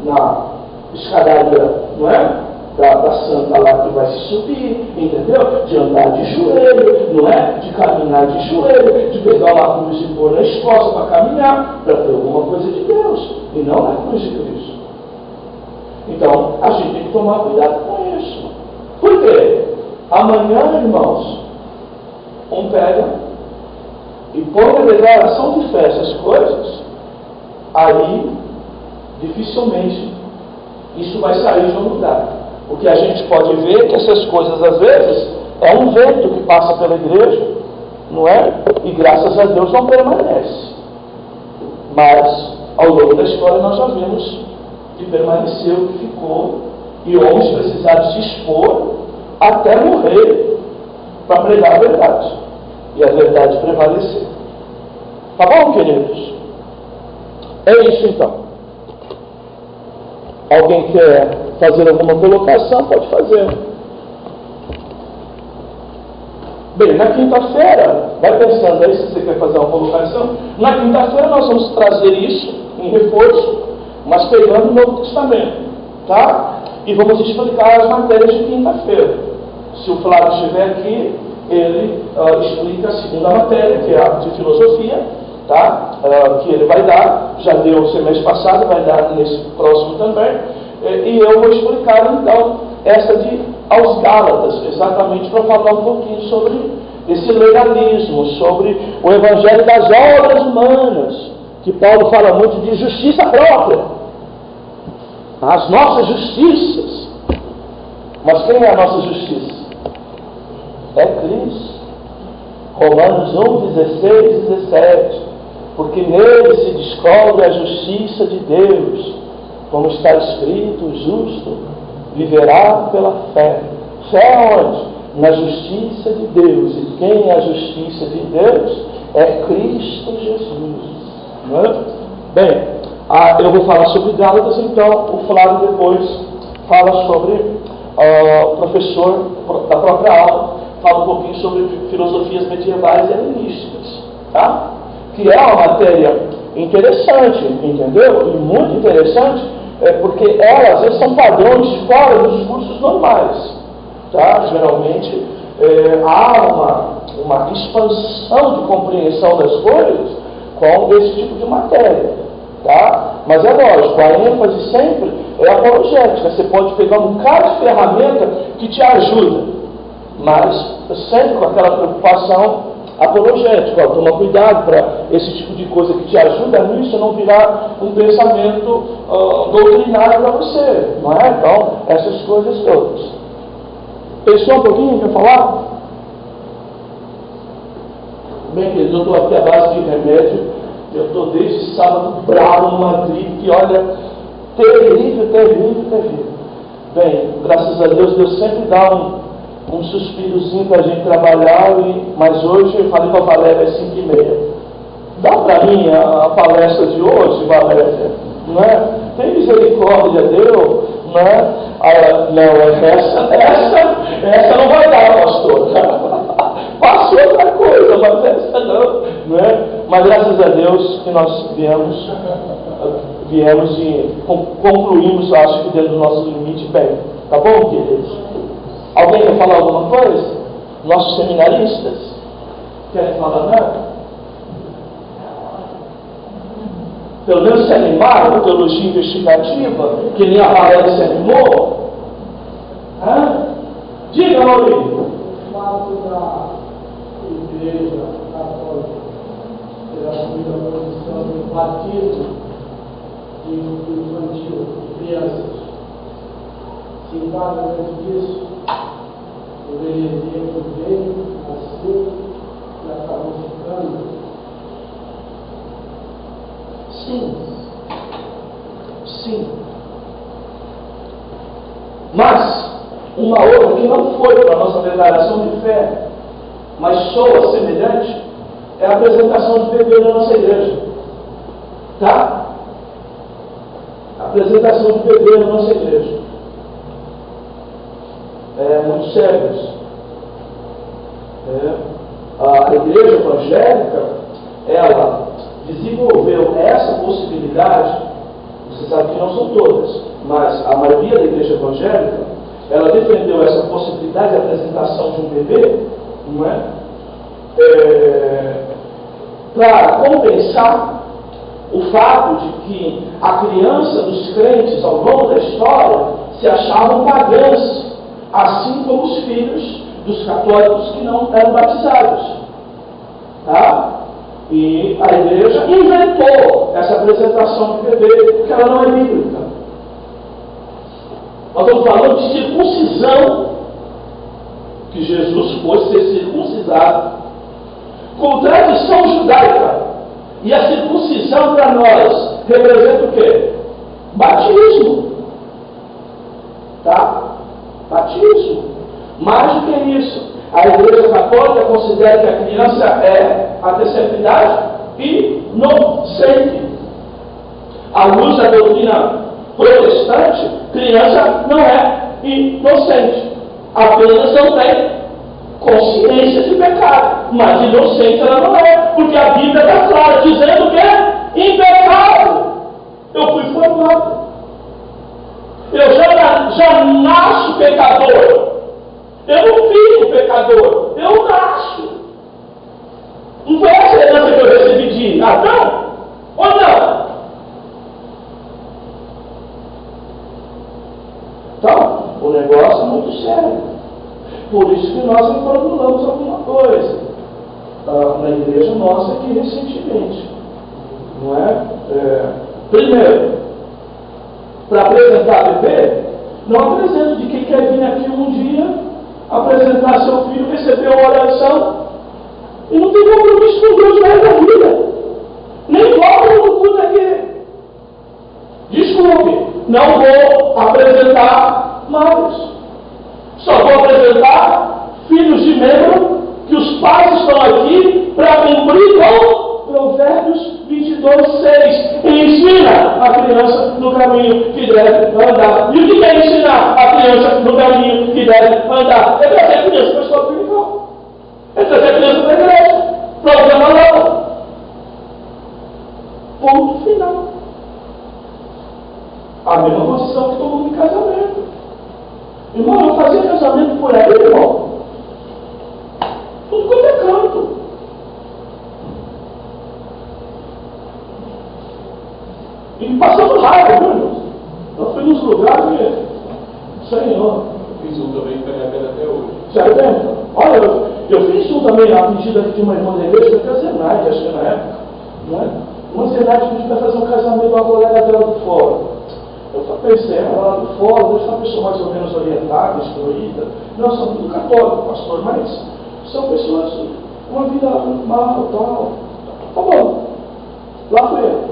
Na escadaria, não é? Da santa lá que vai se subir, entendeu? De andar de joelho, não é? De caminhar de joelho, de pegar uma cruz e pôr na escosta para caminhar, para ter alguma coisa de Deus, e não na cruz de Cristo. Então, a gente tem que tomar cuidado com isso. Por quê? Amanhã, irmãos, pega e põe a declaração de fé essas coisas, aí dificilmente isso vai sair de um lugar. O que a gente pode ver é que essas coisas, às vezes, é um vento que passa pela igreja, não é? E graças a Deus não permanece. Mas, ao longo da história, nós já vimos que permaneceu, que ficou, e homens precisaram se expor até morrer para pregar a verdade. E a verdade prevalecer. Tá bom, queridos? É isso então. Alguém quer fazer alguma colocação? Pode fazer. Bem, na quinta-feira, vai pensando aí se você quer fazer uma colocação. Na quinta-feira nós vamos trazer isso em reforço, mas pegando o Novo Testamento, tá? E vamos explicar as matérias de quinta-feira. Se o Flávio estiver aqui, ele explica a segunda matéria, que é a de filosofia, tá? Que ele vai dar, já deu o semestre passado, vai dar nesse próximo também, e eu vou explicar então essa de aos Gálatas, exatamente para falar um pouquinho sobre esse legalismo, sobre o evangelho das obras humanas, que Paulo fala muito de justiça própria, as nossas justiças. Mas quem é a nossa justiça? É Cristo. Romanos 1, 16, 17. Porque nele se descobre a justiça de Deus, como está escrito, o justo viverá pela fé. Fé onde? Na justiça de Deus. E quem é a justiça de Deus? É Cristo Jesus. Não é? Bem, eu vou falar sobre Gálatas, então o Flávio depois fala sobre o professor da própria aula, fala um pouquinho sobre filosofias medievais e helenísticas, tá? Que é uma matéria interessante, entendeu? E muito interessante, porque elas às vezes são padrões de fora dos cursos normais, tá? Geralmente há uma expansão de compreensão das coisas com esse tipo de matéria, tá? Mas é lógico, a ênfase sempre é apologética. Você pode pegar um bocado de ferramenta que te ajuda, mas sempre com aquela preocupação apologética. Toma cuidado para esse tipo de coisa que te ajuda nisso não virar um pensamento doutrinário para você, não é? Então, essas coisas todas. Pensou um pouquinho? Quer falar? Bem, queridos, eu estou aqui à base de remédio. Eu estou desde sábado bravo numa gripe que, olha, terrível. Bem, graças a Deus, Deus sempre dá um suspirozinho para a gente trabalhar, mas hoje eu falei para a Valéria às 5h30. Dá para mim a palestra de hoje, Valéria? Não é? Tem misericórdia, Deus, não é? Essa não vai dar, pastor. Passou outra coisa, mas essa não é? Mas graças a Deus que nós viemos e concluímos, acho que dentro do nosso limite, bem. Tá bom, queridos? Alguém quer falar alguma coisa? Nossos seminaristas? Querem falar nada? Pelo menos se animaram com teologia investigativa, que nem a Valéria se animou? Diga, Maurício. O fato da igreja católica ter assumido a posição do batismo infantil de crianças se enquadra dentro disso. O heresia que veio, nasceu e acabou ficando. Sim. Sim. Mas, uma outra que não foi para a nossa declaração de fé, mas soa semelhante, é a apresentação de bebê na nossa igreja. Tá? A apresentação de bebê na nossa igreja. É muito sério isso. A igreja evangélica, ela desenvolveu essa possibilidade. Você sabe que não são todas, mas a maioria da igreja evangélica, ela defendeu essa possibilidade de apresentação de um bebê, não é? Para compensar o fato de que a criança dos crentes ao longo da história se achavam pagãs, assim como os filhos dos católicos que não eram batizados. Tá? E a igreja inventou essa apresentação de bebê, porque ela não é bíblica. Nós estamos falando de circuncisão, que Jesus fosse ser circuncisado, com tradição judaica. E a circuncisão para nós representa o quê? Batismo. Tá? Batismo. Mais do que isso, a Igreja Católica considera que a criança é até certa idade inocente. À luz da doutrina protestante, criança não é inocente. Apenas não tem consciência de pecado. Mas inocente ela não é, porque a Bíblia está clara, dizendo que é impecável. Eu fui formado. Eu já nasço pecador. Eu não fico pecador. Eu nasço. Não foi essa herança que eu recebi de Adão? Ou não? Então, o negócio é muito sério. Por isso que nós formulamos alguma coisa na igreja nossa aqui recentemente. Não é? Primeiro, para apresentar bebê, não apresento de quem quer vir aqui um dia apresentar seu filho, receber uma oração e não tem compromisso com Deus mais da vida. Nem volta no culto aqui. Desculpe, não vou apresentar mais. Só vou apresentar filhos de membro que os pais estão aqui para cumprir com Provérbios 22:6. Ensina a criança no caminho que deve andar. E o que é ensinar a criança no caminho que deve andar? É trazer a criança para a escola dominical. É trazer a criança para a igreja. Para ouvir uma aula. Ponto final. A mesma posição que todo mundo em casamento. Irmão, eu fazia casamento por aí, irmão. Tudo quanto é canto. E passando raiva, viu, irmãos? Nós fomos nos lugares que... Senhor. Fiz um também que pega até hoje. Sério? Olha, eu fiz um também, a pedida de uma irmã da igreja, foi a Zenaide, acho que na época. Né? Uma Zenaide pediu para fazer um casamento com a colega dela do fórum. Eu pensei, ela lá do fórum, deixa uma pessoa mais ou menos orientada, instruída. Não, são tudo católico, pastor, mas são pessoas com uma vida mal, tal. Tá bom. Lá foi eu.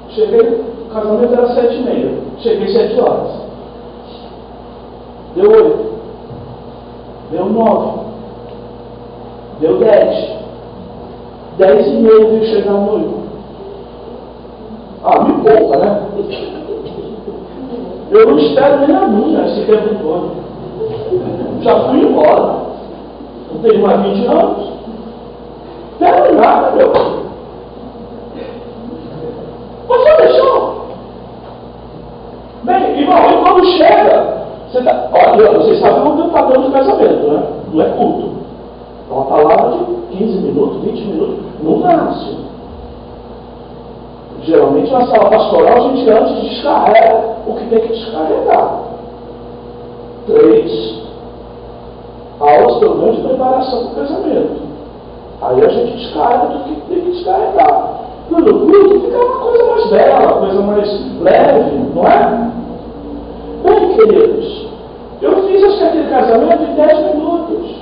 Cheguei, o casamento era 7h30. Cheguei 7 horas. Deu 8. Deu 9. Deu 10. 10h30 veio chegar o noivo. Me poupa, né? Eu não espero nem a minha esse tempo todo. Já fui embora. Não tenho mais 20 anos. Não espero nada, meu. Mas só deixou. Bem, irmão, e quando chega, olha, vocês sabem o padrão do casamento, né? Não é culto. É uma palavra de 15 minutos, 20 minutos, no máximo. Geralmente na sala pastoral a gente antes descarrega o que tem que descarregar. 3 aulas pelo menos de preparação para o casamento. Aí a gente descarrega tudo que tem que descarregar. No culto fica uma coisa mais bela, uma coisa mais leve, não é? Bem, queridos, eu fiz aquele casamento em 10 minutos.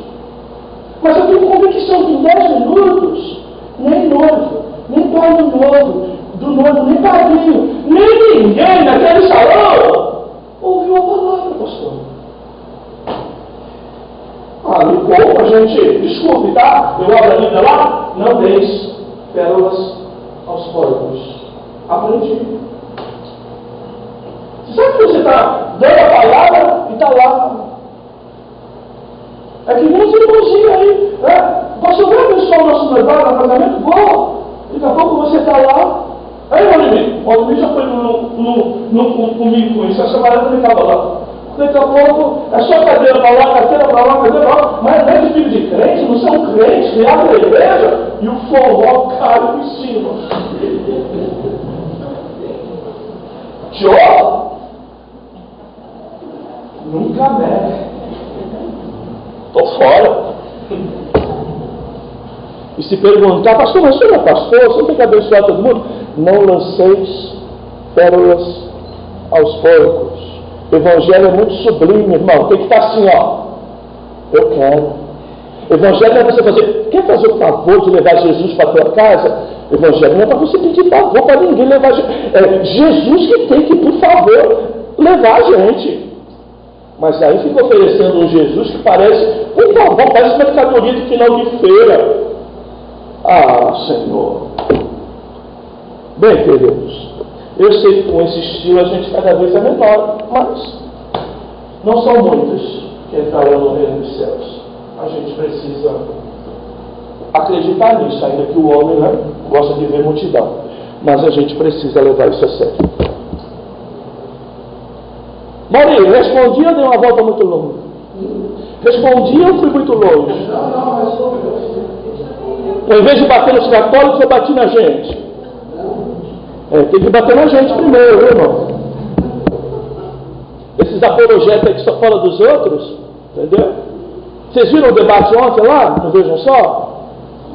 Mas eu tenho convicção que em 10 minutos, nem noivo, nem pai do noivo, nem padrinho, nem ninguém naquele salão ouviu a palavra, pastor. Me poupa, gente. Desculpe, tá? Eu abro a Bíblia lá. Não deis pérolas aos porcos. Aprendi. Você sabe que você está dando a palavra e está lá. É que nem os irmãozinhos aí, né? Pastor, vai abençoar o nosso noivado no casamento? Vou. Daqui a pouco você está lá. Aí, o Aldemir já foi comigo com isso. Essa semana ele estava lá. Daqui a pouco, é só cadeira para lá, cadeira para lá, cadeira para lá. Mas não é de filho de crente, não são crentes que abrem a igreja e o forró cai em cima. Jó nunca nega. Estou fora. E se perguntar, pastor, mas você não é pastor? Você não tem que abençoar todo mundo? Não lanceis pérolas aos porcos. O evangelho é muito sublime, irmão. Tem que estar assim, ó. Eu quero. O evangelho não é você fazer. Quer fazer o favor de levar Jesus para a tua casa? O evangelho não é para você pedir favor para ninguém levar Jesus. É Jesus que tem que, por favor, levar a gente. Mas aí fica oferecendo um Jesus que parece, por favor, parece mercadoria de final de feira. Senhor. Bem, queridos, eu sei que com esse estilo a gente cada vez é menor, mas não são muitos que entrarão no reino dos céus. A gente precisa acreditar nisso, ainda que o homem, né, gosta de ver multidão. Mas a gente precisa levar isso a sério. Maurício, respondi ou dei uma volta muito longa? Respondi ou fui muito longe? Em vez de bater nos católicos, eu bati na gente. Tem que bater na gente primeiro, viu, irmão? Esses apologetas que só falam dos outros, entendeu? Vocês viram o debate ontem lá, no Vejam Só?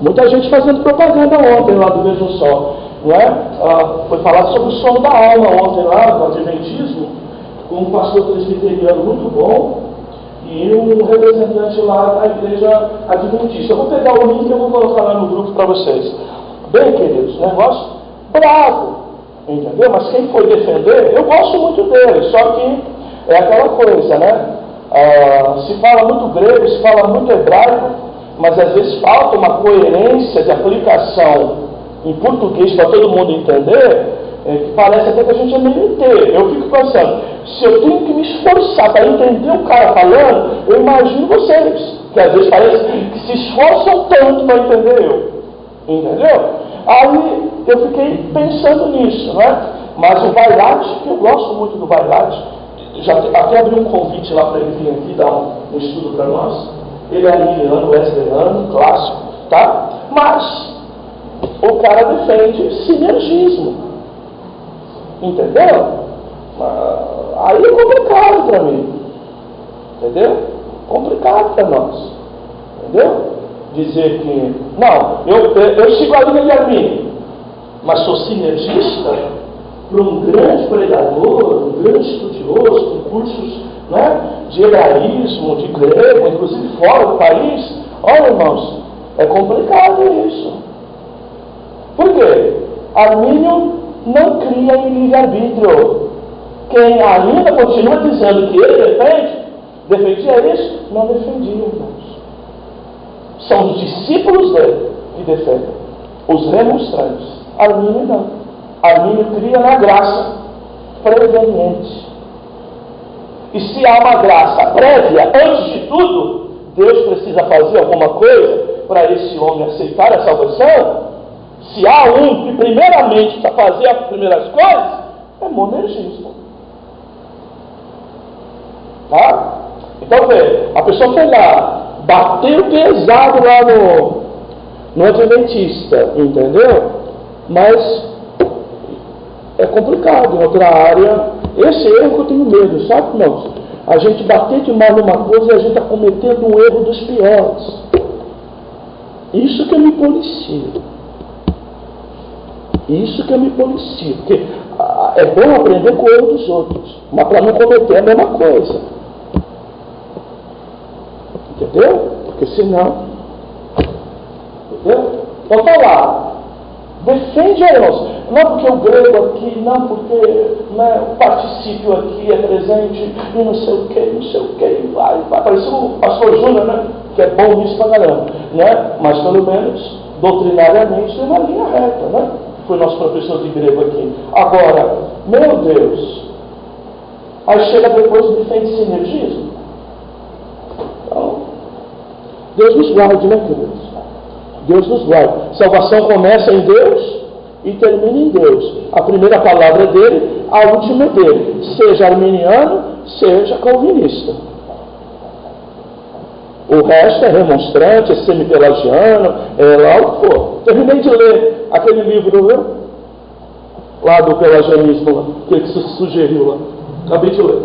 Muita gente fazendo propaganda ontem lá do Vejam Só, não é? Foi falar sobre o som da alma ontem lá, do Adventismo, com um pastor presbiteriano muito bom e um representante lá da igreja adventista. Eu vou pegar o link e eu vou colocar lá no grupo para vocês. Bem, queridos, negócio bravo, entendeu? Mas quem foi defender, eu gosto muito dele, só que é aquela coisa, né? Se fala muito grego, se fala muito hebraico, mas às vezes falta uma coerência de aplicação em português para todo mundo entender, que parece até que a gente é meio inteiro. Eu fico pensando, se eu tenho que me esforçar para entender o cara falando, eu imagino vocês, que às vezes parece que se esforçam tanto para entender eu. Entendeu? Aí eu fiquei pensando nisso, não é? Mas o Vailate, que eu gosto muito do Vailate, já até abri um convite lá para ele vir aqui dar um estudo para nós. Ele é arminiano, wesleyano, clássico, tá? Mas o cara defende sinergismo. Entendeu? Aí é complicado para mim. Entendeu? Complicado para nós. Entendeu? Dizer que, não, eu sigo a linha de Arminio, mas sou sinergista para um grande pregador, um grande estudioso, com cursos, né, de hebraísmo, de grego, inclusive fora do país. Olha, irmãos, é complicado isso. Por quê? Arminio não cria em livre-arbítrio. Quem ainda continua dizendo que ele defendia isso, não defendia, irmãos. São os discípulos dele que defendem. Os remonstrantes. Armínio não. Armínio cria na graça preveniente. E se há uma graça prévia, antes de tudo, Deus precisa fazer alguma coisa para esse homem aceitar a salvação. Se há um que primeiramente precisa fazer as primeiras coisas, é monergismo. Tá? Então, vê, a pessoa foi lá, bateu pesado lá no Adventista, entendeu? Mas é complicado em outra área. Esse erro que eu tenho medo, sabe, irmãos? A gente bater demais numa coisa e a gente está cometendo um erro dos piores. Isso que eu me policio. Isso que eu me policio. Porque é bom aprender com o erro dos outros, mas para não cometer a mesma coisa. Entendeu? Porque senão... Entendeu? Então tá lá. Defende a irmãos. Não porque o grego aqui, não porque o particípio aqui é presente e não sei o que, vai parecer o pastor Júnior, né? Que é bom nisso pra caramba, né? Mas pelo menos, doutrinariamente, tem uma linha reta, né? Foi nosso professor de grego aqui. Agora, meu Deus, aí chega depois e defende sinergismo. Então, Deus nos guarde, né, queridos? Deus nos guarde. Salvação começa em Deus e termina em Deus. A primeira palavra é dele, a última é dele. Seja arminiano, seja calvinista. O resto é remonstrante, é semipelagiano, é lá o que for. Terminei de ler aquele livro, viu? Lá do pelagianismo, lá, que ele sugeriu lá. Acabei de ler.